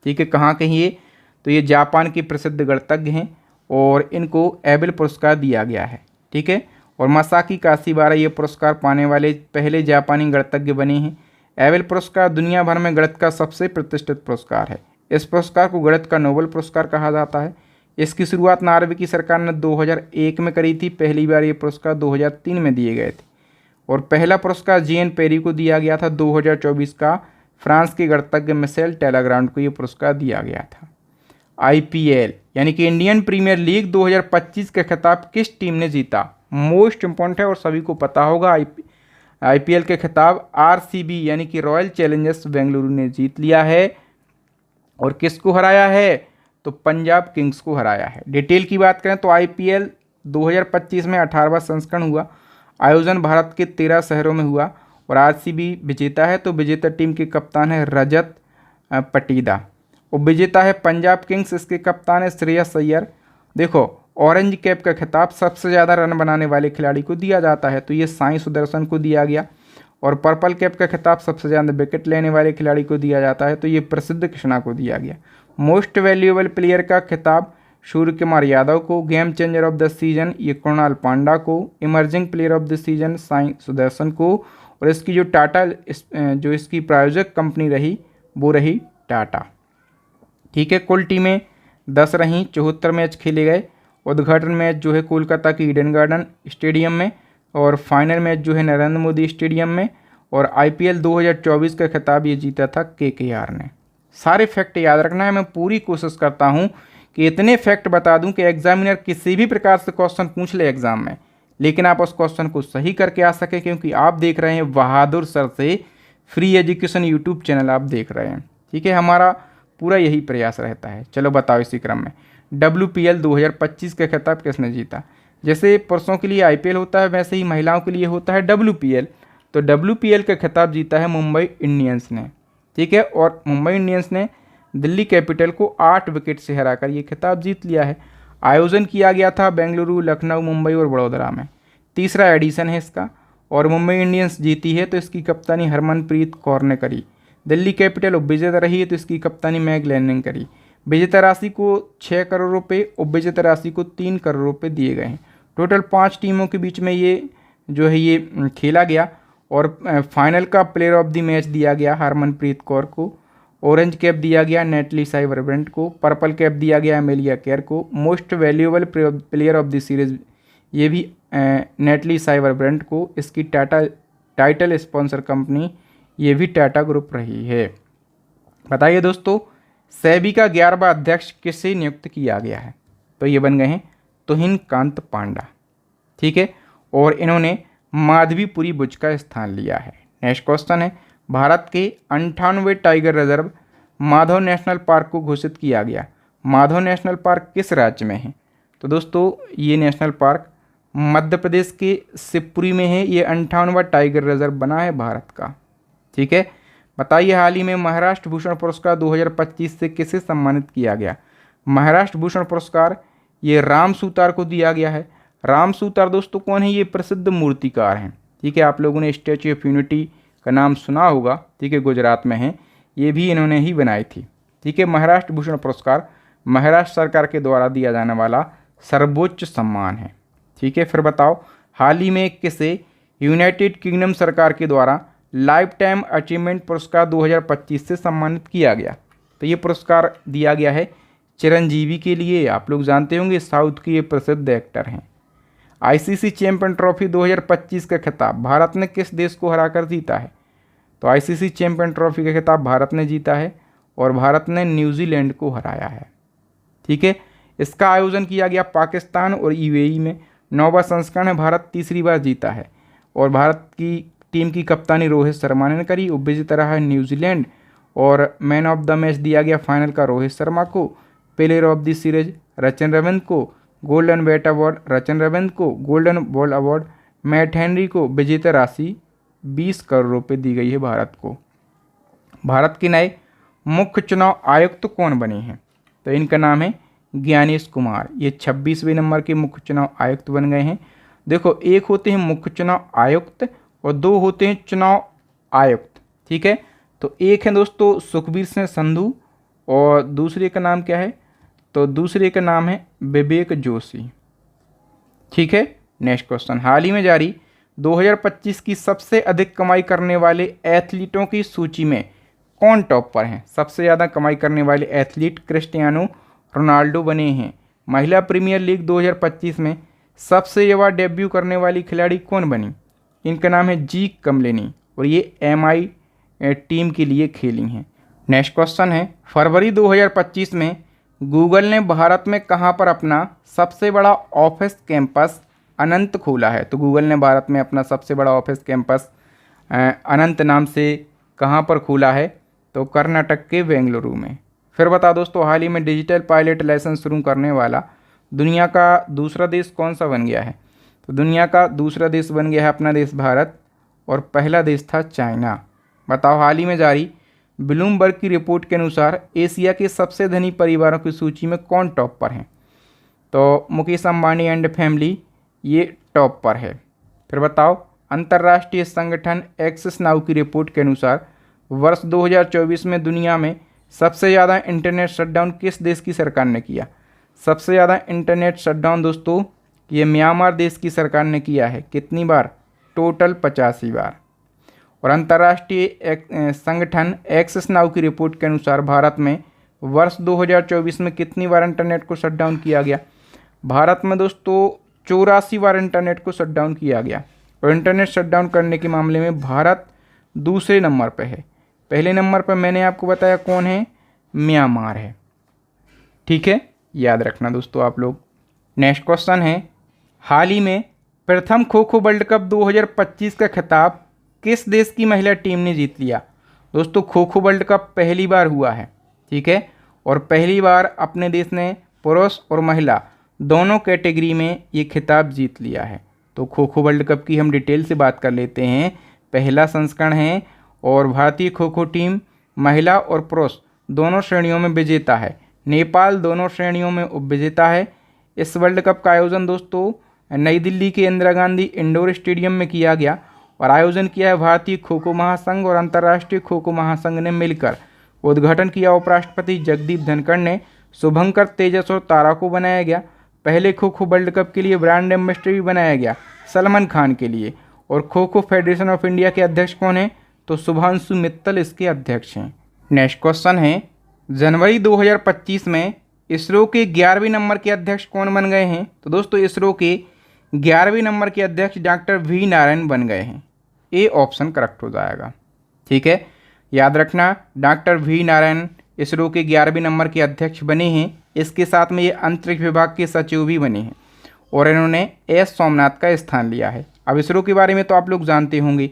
[SPEAKER 1] ठीक है, कहाँ के ये? तो ये जापान के प्रसिद्ध गणितज्ञ हैं, और इनको एबेल पुरस्कार दिया गया है। ठीक है, और मसाकी काशीवारा ये पुरस्कार पाने वाले पहले जापानी गणितज्ञ बने हैं। एबेल पुरस्कार दुनिया भर में गणित का सबसे प्रतिष्ठित पुरस्कार है। इस पुरस्कार को गणित का नोबेल पुरस्कार कहा जाता है। इसकी शुरुआत नॉर्वे की सरकार ने 2001 में करी थी। पहली बार ये पुरस्कार 2003 में दिए गए थे, और पहला पुरस्कार जीएन पेरी को दिया गया था 2024 का। फ्रांस के गणितज्ञ मिशेल टेलाग्रांड को ये पुरस्कार दिया गया था। आईपीएल यानी कि इंडियन प्रीमियर लीग 2025 का खिताब किस टीम ने जीता? मोस्ट इंपॉर्टेंट है और सभी को पता होगा। आईपीएल के खिताब आरसीबी यानी कि रॉयल चैलेंजर्स बेंगलुरु ने जीत लिया है। और किसको हराया है? तो पंजाब किंग्स को हराया है। डिटेल की बात करें तो आईपीएल 2025 में 18वां संस्करण हुआ। आयोजन भारत के 13 शहरों में हुआ, और आरसीबी विजेता है। तो विजेता टीम के कप्तान है रजत पटीदा। उपविजेता है पंजाब किंग्स, इसके कप्तान है श्रेयस अय्यर। देखो, ऑरेंज कैप का खिताब सबसे ज़्यादा रन बनाने वाले खिलाड़ी को दिया जाता है, तो ये साई सुदर्शन को दिया गया। और पर्पल कैप का खिताब सबसे ज़्यादा विकेट लेने वाले खिलाड़ी को दिया जाता है, तो ये प्रसिद्ध कृष्णा को दिया गया। मोस्ट वैल्यूएबल प्लेयर का खिताब सूर्य कुमार यादव को। Game changer of the season ये कृणाल पांड्या को। Emerging player of the season Sai Sudarshan को। और इसकी जो टाटा जो इसकी प्रायोजक कंपनी रही वो रही टाटा। ठीक है, कुल टीमें 10 रहीं, 74 मैच खेले गए। उद्घाटन मैच जो है कोलकाता की ईडन गार्डन स्टेडियम में, और फाइनल मैच जो है नरेंद्र मोदी स्टेडियम में। और IPL 2024 का खिताब ये जीता था KKR ने। सारे फैक्ट याद रखना है। मैं पूरी कोशिश करता हूँ कि इतने फैक्ट बता दूं कि एग्जामिनर किसी भी प्रकार से क्वेश्चन पूछ ले एग्जाम में, लेकिन आप उस क्वेश्चन को सही करके आ सके, क्योंकि आप देख रहे हैं बहादुर सर से फ्री एजुकेशन यूट्यूब चैनल आप देख रहे हैं। ठीक है, हमारा पूरा यही प्रयास रहता है। चलो बताओ इसी क्रम में WPL 2025 का खिताब किसने जीता। जैसे पुरुषों के लिए IPL होता है, वैसे ही महिलाओं के लिए होता है WPL। तो WPL का खिताब जीता है मुंबई इंडियंस ने। ठीक है, और मुंबई इंडियंस ने दिल्ली कैपिटल को 8 विकेट से हराकर ये खिताब जीत लिया है। आयोजन किया गया था बेंगलुरु, लखनऊ, मुंबई और वडोदरा में। तीसरा एडिशन है इसका, और मुंबई इंडियंस जीती है तो इसकी कप्तानी हरमनप्रीत कौर ने करी। दिल्ली कैपिटल उपविजेता रही है तो इसकी कप्तानी मैग लैन ने करी। विजेता राशि को 6 करोड़ रुपये, उपविजेता राशि को 3 करोड़ रुपये दिए गए हैं। टोटल 5 टीमों के बीच में ये जो है ये खेला गया, और फाइनल का प्लेयर ऑफ द मैच दिया गया हरमनप्रीत कौर को। ऑरेंज कैप दिया गया नेटली साइबरब्रेंट को। पर्पल कैप दिया गया एमेलिया केयर को। Most valuable player of the series ये भी नेटली साइबरब्रेंट को। इसकी टाइटल स्पॉन्सर कंपनी ये भी टाटा ग्रुप रही है। बताइए दोस्तों, सेबी का 11वां अध्यक्ष किसे नियुक्त किया गया है। तो ये बन गए हैं तुहिन कांत पांडा। ठीक है, और इन्होंने माधवीपुरी बुर्ज का स्थान लिया है। नेक्स्ट क्वेश्चन है, भारत के 98 tiger reserve Madhav national park को घोषित किया गया। माधव नेशनल पार्क किस राज्य में है। तो दोस्तों ये नेशनल पार्क मध्य प्रदेश के शिवपुरी में है। ये 98वां टाइगर रिजर्व बना है भारत का। ठीक है, बताइए हाल ही में महाराष्ट्र भूषण पुरस्कार 2025 से किसे सम्मानित किया गया। महाराष्ट्र भूषण पुरस्कार ये राम सूतार को दिया गया है। राम सूतार दोस्तों कौन है, ये प्रसिद्ध मूर्तिकार हैं। ठीक है, आप लोगों ने स्टैच्यू ऑफ यूनिटी का नाम सुना होगा। ठीक है, गुजरात में है, ये भी इन्होंने ही बनाई थी। ठीक है, महाराष्ट्र भूषण पुरस्कार महाराष्ट्र सरकार के द्वारा दिया जाने वाला सर्वोच्च सम्मान है। ठीक है, फिर बताओ हाल ही में किसे यूनाइटेड किंगडम सरकार के द्वारा लाइफ टाइम अचीवमेंट पुरस्कार 2025 से सम्मानित किया गया। तो ये पुरस्कार दिया गया है चिरंजीवी के लिए। आप लोग जानते होंगे साउथ के ये प्रसिद्ध एक्टर हैं। ICC चैंपियन ट्रॉफी 2025 का खिताब भारत ने किस देश को हराकर जीता है। तो ICC चैंपियन ट्रॉफी का खिताब भारत ने जीता है, और भारत ने न्यूजीलैंड को हराया है। ठीक है, इसका आयोजन किया गया पाकिस्तान और UAE में। 9वां संस्करण है, भारत तीसरी बार जीता है, और भारत की टीम की कप्तानी रोहित शर्मा ने करी। उपविजेता रहा है न्यूजीलैंड, और मैन ऑफ द मैच दिया गया फाइनल का रोहित शर्मा को। Player of the series Rachin Ravindra को। Golden bat award Rachin Ravindra को। Golden ball award Matt Henry को। विजेता राशि 20 करोड़ रुपये दी गई है भारत को। भारत के नए मुख्य चुनाव आयुक्त कौन बने हैं। तो इनका नाम है ज्ञानेश कुमार। ये 26वें नंबर के मुख्य चुनाव आयुक्त बन गए हैं। देखो, एक होते हैं मुख्य चुनाव आयुक्त और 2 होते हैं चुनाव आयुक्त। ठीक है, तो एक है दोस्तों सुखबीर सिंह संधू, और दूसरे का नाम क्या है। तो दूसरे का नाम है विवेक जोशी। ठीक है, नेक्स्ट क्वेश्चन, हाल ही में जारी 2025 की सबसे अधिक कमाई करने वाले एथलीटों की सूची में कौन टॉप पर हैं। सबसे ज़्यादा कमाई करने वाले एथलीट क्रिस्टियानो रोनाल्डो बने हैं। महिला प्रीमियर लीग 2025 में सबसे युवा डेब्यू करने वाली खिलाड़ी कौन बनी। इनका नाम है जी कमलिनी, और ये MI टीम के लिए खेली हैं। नेक्स्ट क्वेश्चन है, फरवरी 2025 में गूगल ने भारत में कहां पर अपना सबसे बड़ा ऑफिस कैंपस अनंत खोला है। तो गूगल ने भारत में अपना सबसे बड़ा ऑफिस कैंपस अनंत नाम से कहां पर खोला है। तो कर्नाटक के बेंगलुरु में। फिर बता दोस्तों, हाल ही में डिजिटल पायलट लाइसेंस शुरू करने वाला दुनिया का दूसरा देश कौन सा बन गया है। तो दुनिया का दूसरा देश बन गया है अपना देश भारत, और पहला देश था चाइना। बताओ हाल ही में जारी ब्लूमबर्ग की रिपोर्ट के अनुसार एशिया के सबसे धनी परिवारों की सूची में कौन टॉप पर हैं? तो मुकेश अंबानी एंड फैमिली ये टॉप पर है। फिर बताओ, अंतर्राष्ट्रीय संगठन एक्सेस नाउ की रिपोर्ट के अनुसार वर्ष 2024 में दुनिया में सबसे ज़्यादा इंटरनेट शटडाउन किस देश की सरकार ने किया? सबसे ज़्यादा इंटरनेट शटडाउन दोस्तों ये म्यांमार देश की सरकार ने किया है। कितनी बार? टोटल 85 बार। और अंतर्राष्ट्रीय संगठन एक्सेस नाउ की रिपोर्ट के अनुसार भारत में वर्ष 2024 में कितनी बार इंटरनेट को शटडाउन किया गया? भारत में दोस्तों 84 बार इंटरनेट को शटडाउन किया गया। और इंटरनेट शटडाउन करने के मामले में भारत दूसरे नंबर पर है। पहले नंबर पर मैंने आपको बताया कौन है? म्यांमार है। ठीक है, याद रखना दोस्तों आप लोग। नेक्स्ट क्वेश्चन है, हाल ही में प्रथम खो खो वर्ल्ड कप 2025 का खिताब किस देश की महिला टीम ने जीत लिया? दोस्तों खो खो वर्ल्ड कप पहली बार हुआ है, ठीक है, और पहली बार अपने देश ने पुरुष और महिला दोनों कैटेगरी में ये खिताब जीत लिया है। तो खो खो वर्ल्ड कप की हम डिटेल से बात कर लेते हैं। पहला संस्करण है और भारतीय खो खो टीम महिला और पुरुष दोनों श्रेणियों में विजेता है। नेपाल दोनों श्रेणियों में उपविजेता है। इस वर्ल्ड कप का आयोजन दोस्तों नई दिल्ली के इंदिरा गांधी इंडोर स्टेडियम में किया गया और आयोजन किया है भारतीय खो खो महासंघ और अंतर्राष्ट्रीय खो खो महासंघ ने मिलकर। उद्घाटन किया उपराष्ट्रपति जगदीप धनखड़ ने। शुभंकर, तेजस और तारा को बनाया गया। पहले खो खो वर्ल्ड कप के लिए ब्रांड एम्बेसडर भी बनाया गया सलमान खान के लिए। और kho kho federation of India के अध्यक्ष कौन है? तो शुभांशु मित्तल इसके अध्यक्ष हैं। नेक्स्ट क्वेश्चन है, जनवरी 2025 में इसरो के 11वें नंबर के अध्यक्ष कौन बन गए हैं? तो दोस्तों इसरो के 11वें नंबर के अध्यक्ष डॉक्टर वी नारायण बन गए हैं। ए ऑप्शन करेक्ट हो जाएगा। ठीक है, याद रखना, डॉक्टर वी नारायण इसरो के 11वें नंबर के अध्यक्ष बने हैं। इसके साथ में ये अंतरिक्ष विभाग के सचिव भी बने हैं और इन्होंने एस सोमनाथ का स्थान लिया है। अब इसरो के बारे में तो आप लोग जानते होंगे,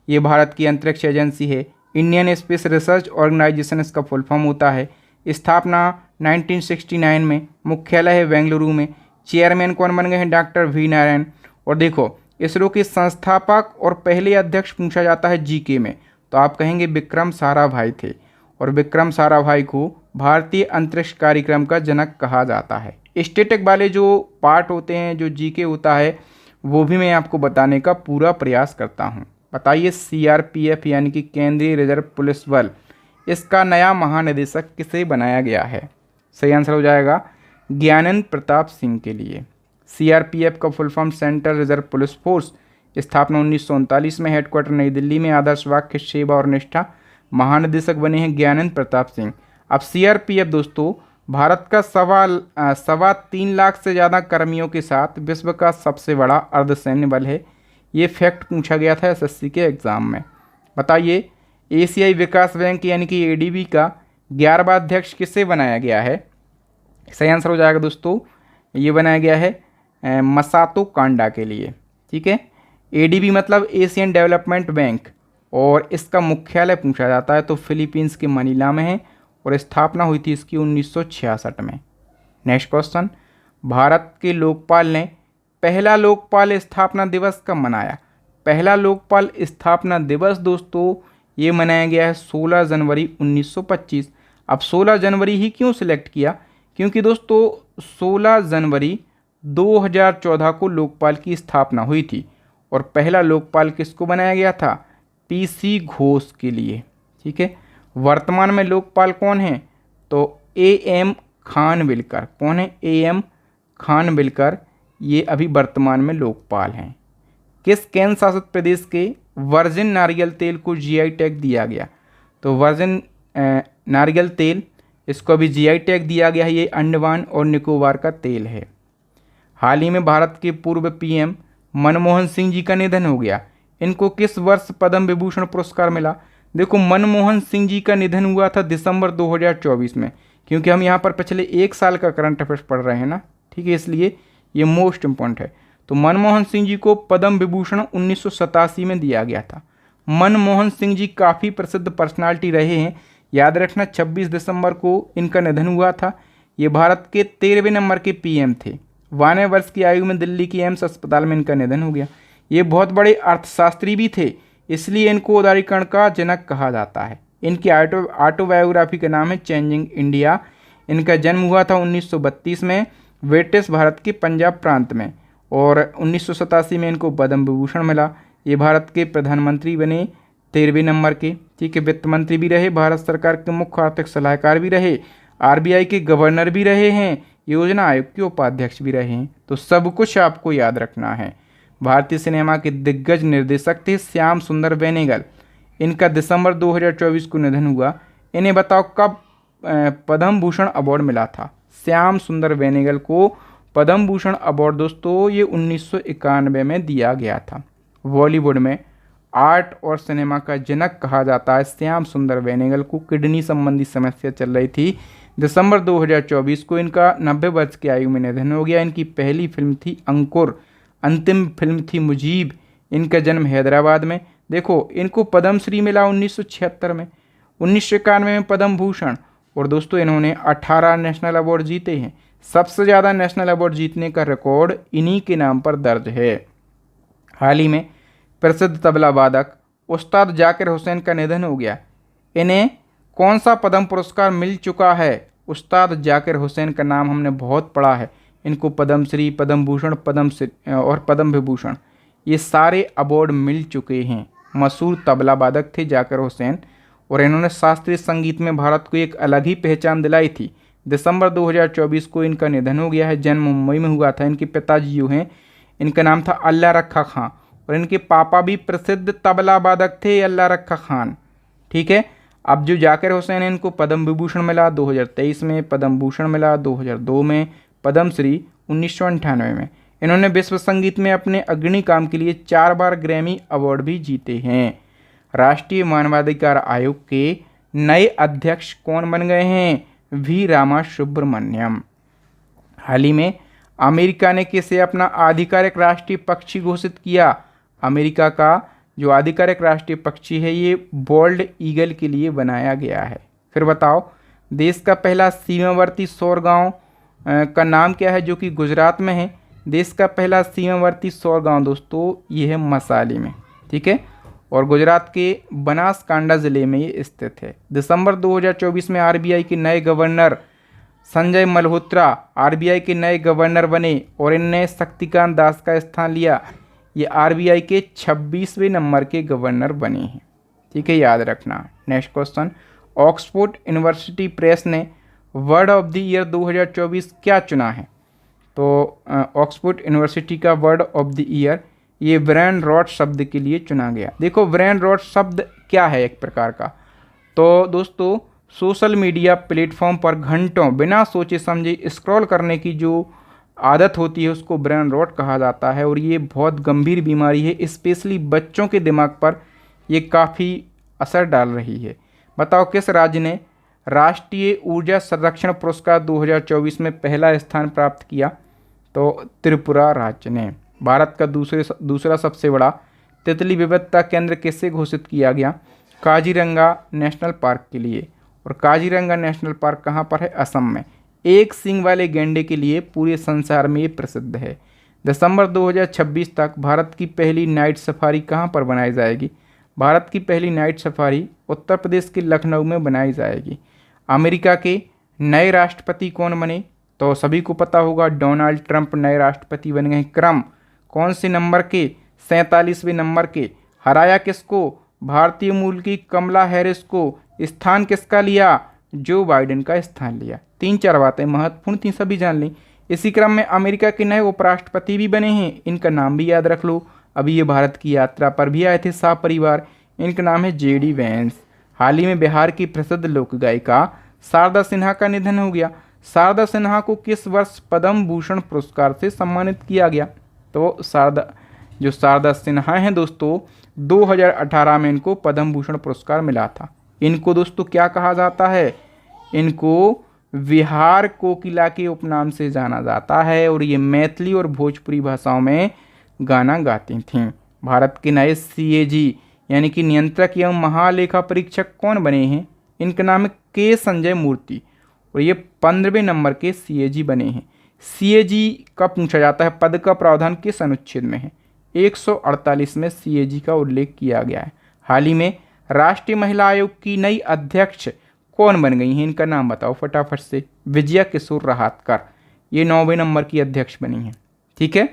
[SPEAKER 1] ये भारत की अंतरिक्ष एजेंसी है। इंडियन स्पेस रिसर्च ऑर्गेनाइजेशन इसका फुल फॉर्म होता है। स्थापना 1969 में, मुख्यालय है बेंगलुरु में। चेयरमैन कौन बन गए हैं? Doctor V Narayan. और देखो, इसरो के संस्थापक और पहले अध्यक्ष पूछा जाता है जीके में, तो आप कहेंगे विक्रम साराभाई थे। और विक्रम साराभाई को भारतीय अंतरिक्ष कार्यक्रम का जनक कहा जाता है। स्टैटिक वाले जो पार्ट होते हैं, जो जीके होता है, वो भी मैं आपको बताने का पूरा प्रयास करता हूँ। बताइए, सीआरपीएफ यानी कि केंद्रीय रिजर्व पुलिस बल, इसका नया महानिदेशक किसे बनाया गया है? सही आंसर हो जाएगा ज्ञानंद प्रताप सिंह के लिए। सीआरपीएफ का full form central reserve police force. स्थापना 1939 में, हेडक्वार्टर नई दिल्ली में। आदर्श वाक्य सेवा और निष्ठा। महानिदेशक बने हैं ज्ञानंद प्रताप सिंह। अब सीआरपीएफ दोस्तों भारत का 3.25 लाख से ज़्यादा कर्मियों के साथ विश्व का सबसे बड़ा अर्धसैन्य बल है। ये फैक्ट पूछा गया था एसएससी के एग्ज़ाम में। बताइए, एशियाई विकास बैंक यानी कि एडीबी का 11वां अध्यक्ष किसे बनाया गया है? सही आंसर हो जाएगा दोस्तों, ये बनाया गया है मसातो कांडा के लिए। ठीक है, एडीबी मतलब एशियन डेवलपमेंट बैंक, और इसका मुख्यालय पूछा जाता है तो फिलीपींस के मनीला में है और स्थापना हुई थी इसकी 1966 में। नेक्स्ट क्वेश्चन, भारत के लोकपाल ने पहला लोकपाल स्थापना दिवस कब मनाया? पहला लोकपाल स्थापना दिवस दोस्तों ये मनाया गया है 16 जनवरी 1925। अब 16 जनवरी ही क्यों सिलेक्ट किया? क्योंकि दोस्तों 16 जनवरी 2014 को लोकपाल की स्थापना हुई थी और पहला लोकपाल किसको बनाया गया था? पीसी घोष के लिए। ठीक है, वर्तमान में लोकपाल कौन है? तो एएम खानविलकर। कौन है? एएम खानविलकर, ये अभी वर्तमान में लोकपाल हैं। किस केंद्र शासित प्रदेश के वर्जिन नारियल तेल को जीआई टैग दिया गया? तो वर्जिन नारियल तेल, इसको अभी जीआई टैग दिया गया है। ये अंडमान और निकोबार का तेल है। हाल ही में भारत के पूर्व पीएम मनमोहन सिंह जी का निधन हो गया। इनको किस वर्ष पद्म विभूषण पुरस्कार मिला? देखो, मनमोहन सिंह जी का निधन हुआ था दिसंबर 2024 में, क्योंकि हम यहाँ पर पिछले 1 साल का करंट अफेयर्स पढ़ रहे हैं ना, ठीक है, इसलिए ये मोस्ट इम्पॉर्टेंट है। तो मनमोहन सिंह जी को पद्म विभूषण 1987 में दिया गया था। मनमोहन सिंह जी काफ़ी प्रसिद्ध पर्सनालिटी रहे हैं। याद रखना, 26 दिसंबर को इनका निधन हुआ था। ये भारत के 13वें नंबर के पीएम थे। 92 वर्ष की आयु में दिल्ली की एम्स अस्पताल में इनका निधन हो गया। ये बहुत बड़े अर्थशास्त्री भी थे, इसलिए इनको उदारीकरण का जनक कहा जाता है। इनकी ऑटोबायोग्राफी का नाम है चेंजिंग इंडिया। इनका जन्म हुआ था 1932 में ब्रिटिश भारत के पंजाब प्रांत में, और 1987 में इनको पद्म विभूषण मिला। ये भारत के प्रधानमंत्री बने 13वें नंबर के, ठीक है। वित्त मंत्री भी रहे, भारत सरकार के मुख्य आर्थिक सलाहकार भी रहे, आरबीआई के गवर्नर भी रहे हैं, योजना आयोग के उपाध्यक्ष भी रहे हैं। तो सब कुछ आपको याद रखना है। भारतीय सिनेमा के दिग्गज निर्देशक थे श्याम सुंदर बेनेगल। इनका दिसंबर 2024 को निधन हुआ। इन्हें बताओ कब पद्म भूषण अवार्ड मिला था? श्याम सुंदर बेनेगल को पद्म भूषण अवार्ड दोस्तों ये 1991 में दिया गया था। बॉलीवुड में आर्ट और सिनेमा का जनक कहा जाता है श्याम सुंदर बेनेगल को। किडनी संबंधी समस्या चल रही थी। दिसंबर 2024 को इनका 90 वर्ष की आयु में निधन हो गया। इनकी पहली फिल्म थी अंकुर, अंतिम फिल्म थी मुजीब। इनका जन्म हैदराबाद में। देखो इनको पद्मश्री मिला 1976 में, 1991 में पद्म भूषण, और दोस्तों इन्होंने 18 नेशनल अवार्ड जीते हैं। सबसे ज़्यादा नेशनल अवार्ड जीतने का रिकॉर्ड इन्हीं के नाम पर दर्ज है। हाल ही में प्रसिद्ध तबला वादक उस्ताद जाकिर हुसैन का निधन हो गया। इन्हें कौन सा पद्म पुरस्कार मिल चुका है? उस्ताद जाकिर हुसैन का नाम हमने बहुत पढ़ा है। इनको पद्मश्री, पद्म भूषण, और पद्म विभूषण ये सारे अवार्ड मिल चुके हैं। मशहूर तबला वादक थे जाकिर हुसैन, और इन्होंने शास्त्रीय संगीत में भारत को एक अलग ही पहचान दिलाई थी। दिसंबर 2024 को इनका निधन हो गया है। जन्म मुंबई में हुआ था। इनके पिताजी जो हैं इनका नाम था अल्लाह रखा खां, और इनके पापा भी प्रसिद्ध तबला वादक थे अल्लाह रखा खान, ठीक है। अब जो जाकिर हुसैन है इनको पद्म विभूषण मिला 2023 में, पद्म भूषण मिला 2002 में, पद्मश्री 1998 में। इन्होंने विश्व संगीत में अपने अग्रणी काम के लिए 4 बार ग्रैमी अवार्ड भी जीते हैं। राष्ट्रीय मानवाधिकार आयोग के नए अध्यक्ष कौन बन गए हैं? वी रामा सुब्रमण्यम। हाल ही में अमेरिका ने किसे अपना आधिकारिक राष्ट्रीय पक्षी घोषित किया? अमेरिका का जो आधिकारिक राष्ट्रीय पक्षी है ये बॉल्ड ईगल के लिए बनाया गया है। फिर बताओ देश का पहला सीमावर्ती सौर गांव का नाम क्या है जो कि गुजरात में है? देश का पहला सीमावर्ती सौर गांव दोस्तों ये है मसाली में, ठीक है, और गुजरात के बनासकांडा ज़िले में ये स्थित है। दिसंबर 2024 में आरबीआई के नए गवर्नर संजय मल्होत्रा आरबीआई के नए गवर्नर बने, और इनने शक्तिकांत दास का स्थान लिया। ये आरबीआई के 26वें नंबर के गवर्नर बने हैं, ठीक है, याद रखना। Next question, Oxford university press ने वर्ड ऑफ द ईयर 2024 क्या चुना है? तो ऑक्सफोर्ड यूनिवर्सिटी का वर्ड ऑफ द ईयर ये ब्रेन रॉट शब्द के लिए चुना गया। देखो ब्रेन रॉट शब्द क्या है एक प्रकार का, तो दोस्तों सोशल मीडिया प्लेटफॉर्म पर घंटों बिना सोचे समझे स्क्रॉल करने की जो आदत होती है उसको ब्रेन रॉट कहा जाता है, और ये बहुत गंभीर बीमारी है। स्पेशली बच्चों के दिमाग पर ये काफ़ी असर डाल रही है। बताओ किस राज्य ने राष्ट्रीय ऊर्जा संरक्षण पुरस्कार 2024 में पहला स्थान प्राप्त किया? तो त्रिपुरा राज्य ने। भारत का दूसरा सबसे बड़ा तितली विविधता केंद्र किससे घोषित किया गया? काजीरंगा नेशनल पार्क के लिए, और काजीरंगा नेशनल पार्क कहाँ पर है? असम में। एक सींग वाले गैंडे के लिए पूरे संसार में ये प्रसिद्ध है। दिसंबर 2026 तक भारत की पहली नाइट सफारी कहाँ पर बनाई जाएगी? भारत की पहली नाइट सफारी उत्तर प्रदेश के लखनऊ में बनाई जाएगी। अमेरिका के नए राष्ट्रपति कौन बने? तो सभी को पता होगा डोनाल्ड ट्रंप नए राष्ट्रपति बन गए। क्रम कौन से नंबर के? 47वें नंबर के। हराया किसको? भारतीय मूल की कमला हैरिस को। स्थान किसका लिया? जो बाइडेन का स्थान लिया। 3-4 बातें महत्वपूर्ण थी, सभी जान ली। इसी क्रम में अमेरिका के नए उपराष्ट्रपति भी बने हैं, इनका नाम भी याद रख लो। अभी ये भारत की यात्रा पर भी आए थे शाह परिवार, इनका नाम है जेडी वैंस। हाल ही में बिहार की प्रसिद्ध लोक गायिका शारदा सिन्हा का निधन हो गया। शारदा सिन्हा को किस वर्ष पद्म भूषण पुरस्कार से सम्मानित किया गया? तो शारदा सिन्हा हैं दोस्तों 2018 में इनको पद्म भूषण पुरस्कार मिला था। इनको दोस्तों क्या कहा जाता है? इनको विहार कोकिला के उपनाम से जाना जाता है, और ये मैथिली और भोजपुरी भाषाओं में गाना गाती थीं। भारत के नए सीएजी यानी कि नियंत्रक एवं महालेखा परीक्षक कौन बने हैं? इनका नाम है के संजय मूर्ति, और ये 15वें नंबर के सीएजी बने हैं। सीएजी का पूछा जाता है पद का प्रावधान किस अनुच्छेद में है? 148 में सीएजी का उल्लेख किया गया है। हाल ही में राष्ट्रीय महिला आयोग की नई अध्यक्ष कौन बन गई हैं, इनका नाम बताओ फटाफट से। विजया किशोर रहाटकर, ये 9वें नंबर की अध्यक्ष बनी हैं। ठीक है,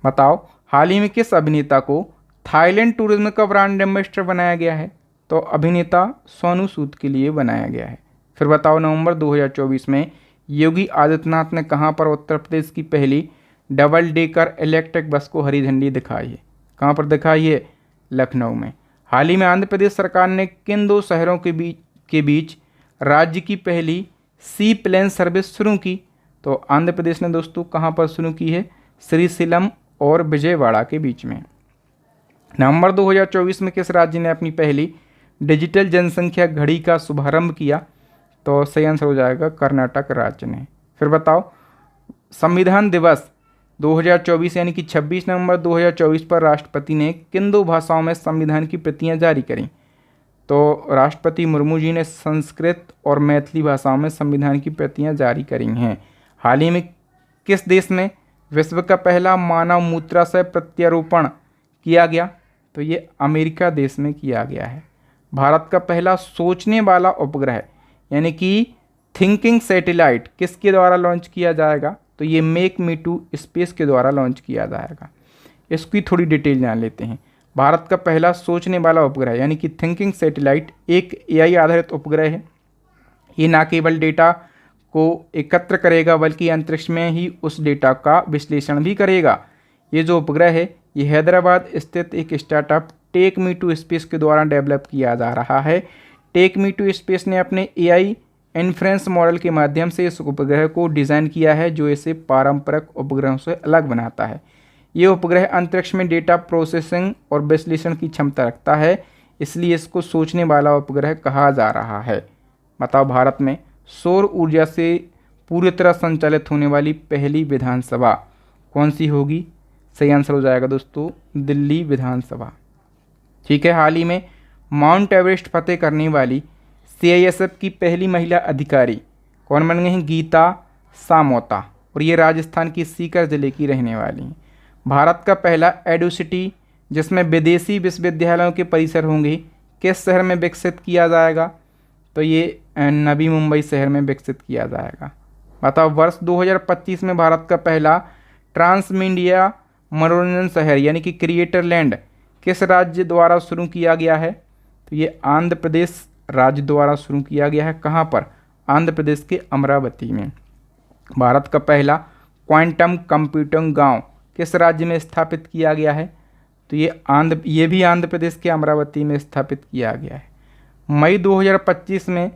[SPEAKER 1] बताओ हाल ही में किस अभिनेता को थाईलैंड टूरिज्म का ब्रांड एम्बेसडर बनाया गया है? तो अभिनेता सोनू सूद के लिए बनाया गया है। फिर बताओ नवंबर 2024 में योगी आदित्यनाथ ने कहां पर उत्तर प्रदेश की पहली डबल डेकर इलेक्ट्रिक बस को हरी झंडी दिखाई है? कहां पर दिखाई है? लखनऊ में। हाल ही में आंध्र प्रदेश सरकार ने किन दो शहरों के बीच राज्य की पहली सी प्लेन सर्विस शुरू की? तो आंध्र प्रदेश ने दोस्तों कहां पर शुरू की है? श्रीशैलम और विजयवाड़ा के बीच में। नवंबर 2024 में किस राज्य ने अपनी पहली डिजिटल जनसंख्या घड़ी का शुभारंभ किया? तो सही आंसर हो जाएगा कर्नाटक राज्य ने। फिर बताओ संविधान दिवस 2024 यानी कि 26 नवंबर 2024 पर राष्ट्रपति ने किन दो भाषाओं में संविधान की प्रतियां जारी करी? तो राष्ट्रपति मुर्मू जी ने संस्कृत और मैथिली भाषाओं में संविधान की प्रतियां जारी करी हैं। हाल ही में किस देश में विश्व का पहला मानव मूत्राशय प्रत्यारोपण किया गया? तो ये अमेरिका देश में किया गया है। भारत का पहला सोचने वाला उपग्रह यानी कि थिंकिंग सैटेलाइट किसके द्वारा लॉन्च किया जाएगा? तो ये मेक मी टू स्पेस के द्वारा लॉन्च किया जाएगा। इसकी थोड़ी डिटेल जान लेते हैं। भारत का पहला सोचने वाला उपग्रह यानी कि थिंकिंग सैटेलाइट एक एआई आधारित उपग्रह है। ये न केवल डेटा को एकत्र करेगा बल्कि अंतरिक्ष में ही उस डेटा का विश्लेषण भी करेगा। ये जो उपग्रह है ये हैदराबाद स्थित एक startup take me to space के द्वारा डेवलप किया जा रहा है। टेक मी टू स्पेस ने अपने एआई इन्फ्रेंस मॉडल के माध्यम से इस उपग्रह को डिज़ाइन किया है जो इसे पारंपरिक उपग्रहों से अलग बनाता है। ये उपग्रह अंतरिक्ष में डेटा प्रोसेसिंग और विश्लेषण की क्षमता रखता है, इसलिए इसको सोचने वाला उपग्रह कहा जा रहा है। बताओ भारत में सौर ऊर्जा से पूरी तरह संचालित होने वाली पहली विधानसभा कौन सी होगी? सही आंसर हो जाएगा दोस्तों दिल्ली विधानसभा। ठीक है, हाल ही में माउंट एवरेस्ट फतेह करने वाली सीआईएसएफ की पहली महिला अधिकारी कौन बन गई हैं? गीता सामोता, और ये राजस्थान की सीकर जिले की रहने वाली हैं। भारत का पहला एडुसिटी जिसमें विदेशी विश्वविद्यालयों के परिसर होंगे किस शहर में विकसित किया जाएगा? तो ये नवी मुंबई शहर में विकसित किया जाएगा। बताओ वर्ष 2025 में भारत का पहला ट्रांस मीडिया मनोरंजन शहर यानी कि क्रिएटर लैंड किस राज्य द्वारा शुरू किया गया है? तो ये आंध्र प्रदेश राज्य द्वारा शुरू किया गया है। कहाँ पर? आंध्र प्रदेश के अमरावती में। भारत का पहला क्वांटम कंप्यूटिंग गांव किस राज्य में स्थापित किया गया है? तो ये भी आंध्र प्रदेश के अमरावती में स्थापित किया गया है। मई 2025 में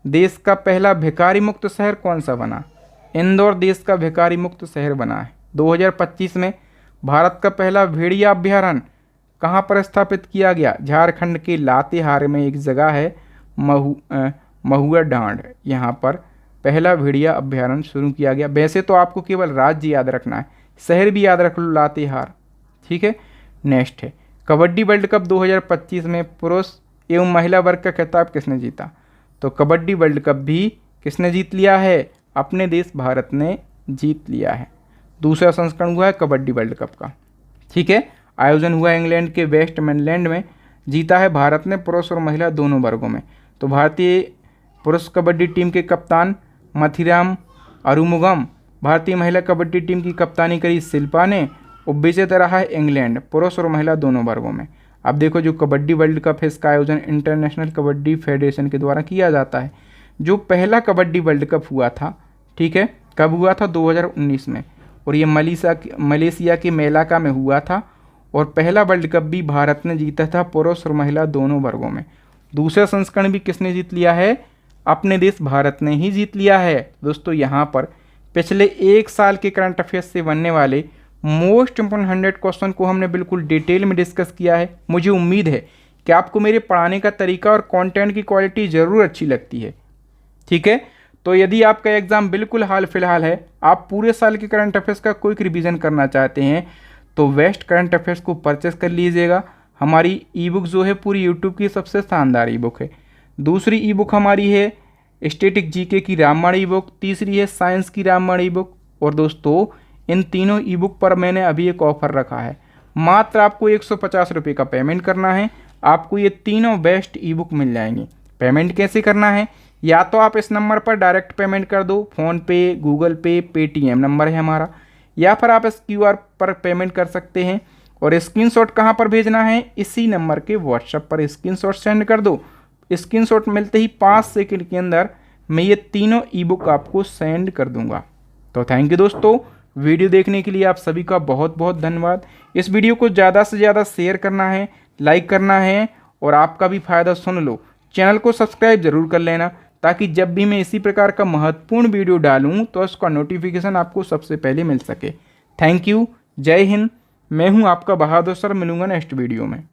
[SPEAKER 1] देश का पहला भिखारी मुक्त शहर कौन सा बना? इंदौर देश का भिखारी मुक्त शहर बना है। 2025 में भारत का पहला भेड़िया अभयारण्य कहाँ पर स्थापित किया गया? झारखंड के लातेहार में एक जगह है महुआ डांड, यहाँ पर पहला भेड़िया अभयारण्य शुरू किया गया। वैसे तो आपको केवल राज्य याद रखना है, शहर भी याद रख लो लातेहार। ठीक है, नेक्स्ट है कबड्डी वर्ल्ड कप 2025 में पुरुष एवं महिला वर्ग का खिताब किसने जीता? तो कबड्डी वर्ल्ड कप भी किसने जीत लिया है? अपने देश भारत ने जीत लिया है। दूसरा संस्करण हुआ है कबड्डी वर्ल्ड कप का। ठीक है, आयोजन हुआ इंग्लैंड के वेस्टमिनलैंड में। जीता है भारत ने पुरुष और महिला दोनों वर्गों में। तो भारतीय पुरुष कबड्डी टीम के कप्तान मथिराम अरुमुगम, भारतीय महिला कबड्डी टीम की कप्तानी करी शिल्पा ने। उपविजेता रहा है इंग्लैंड पुरुष और महिला दोनों वर्गों में। अब देखो जो कबड्डी वर्ल्ड कप है इसका आयोजन इंटरनेशनल कबड्डी फेडरेशन के द्वारा किया जाता है। जो पहला कबड्डी वर्ल्ड कप हुआ था, ठीक है, कब हुआ था? 2019 में, और ये मलेशिया के मेलाका में हुआ था। और पहला वर्ल्ड कप भी भारत ने जीता था पुरुष और महिला दोनों वर्गों में। दूसरा संस्करण भी किसने जीत लिया है? अपने देश भारत ने ही जीत लिया है। दोस्तों यहाँ पर पिछले एक साल के करंट अफेयर्स से बनने वाले मोस्ट इंपोर्टेंट 100 क्वेश्चन को हमने बिल्कुल डिटेल में डिस्कस किया है। मुझे उम्मीद है कि आपको मेरे पढ़ाने का तरीका और कंटेंट की क्वालिटी ज़रूर अच्छी लगती है। ठीक है, तो यदि आपका एग्ज़ाम बिल्कुल हाल फिलहाल है, आप पूरे साल के करंट अफेयर्स का क्विक रिवीजन करना चाहते हैं, तो वेस्ट करंट अफेयर्स को परचेस कर लीजिएगा। हमारी ई बुक जो है पूरी यूट्यूब की सबसे शानदार ई बुक है। दूसरी ई बुक हमारी है स्टैटिक जीके की रामबाण ई बुक, तीसरी है साइंस की रामबाण ई बुक। और दोस्तों इन तीनों ई बुक पर मैंने अभी एक ऑफ़र रखा है। मात्र आपको 150 रुपये का पेमेंट करना है, आपको ये तीनों बेस्ट ई बुक मिल जाएंगे। पेमेंट कैसे करना है, या तो आप इस नंबर पर डायरेक्ट पेमेंट कर दो, फ़ोनपे, गूगल पे, पेटीएम नंबर है हमारा, या फिर आप इस क्यूआर पर पेमेंट कर सकते हैं। और स्क्रीनशॉट कहाँ पर भेजना है, इसी नंबर के व्हाट्सएप पर स्क्रीनशॉट सेंड कर दो। स्क्रीनशॉट मिलते ही 5 सेकंड के अंदर मैं ये तीनों ई बुक आपको सेंड कर दूंगा। तो थैंक यू दोस्तों, वीडियो देखने के लिए आप सभी का बहुत बहुत धन्यवाद। इस वीडियो को ज़्यादा से ज़्यादा शेयर करना है, लाइक करना है, और आपका भी फ़ायदा सुन लो। चैनल को सब्सक्राइब जरूर कर लेना, ताकि जब भी मैं इसी प्रकार का महत्वपूर्ण वीडियो डालूं तो उसका नोटिफिकेशन आपको सबसे पहले मिल सके। थैंक यू, जय हिंद। मैं हूं आपका बहादुर सर, मिलूंगा नेक्स्ट वीडियो में।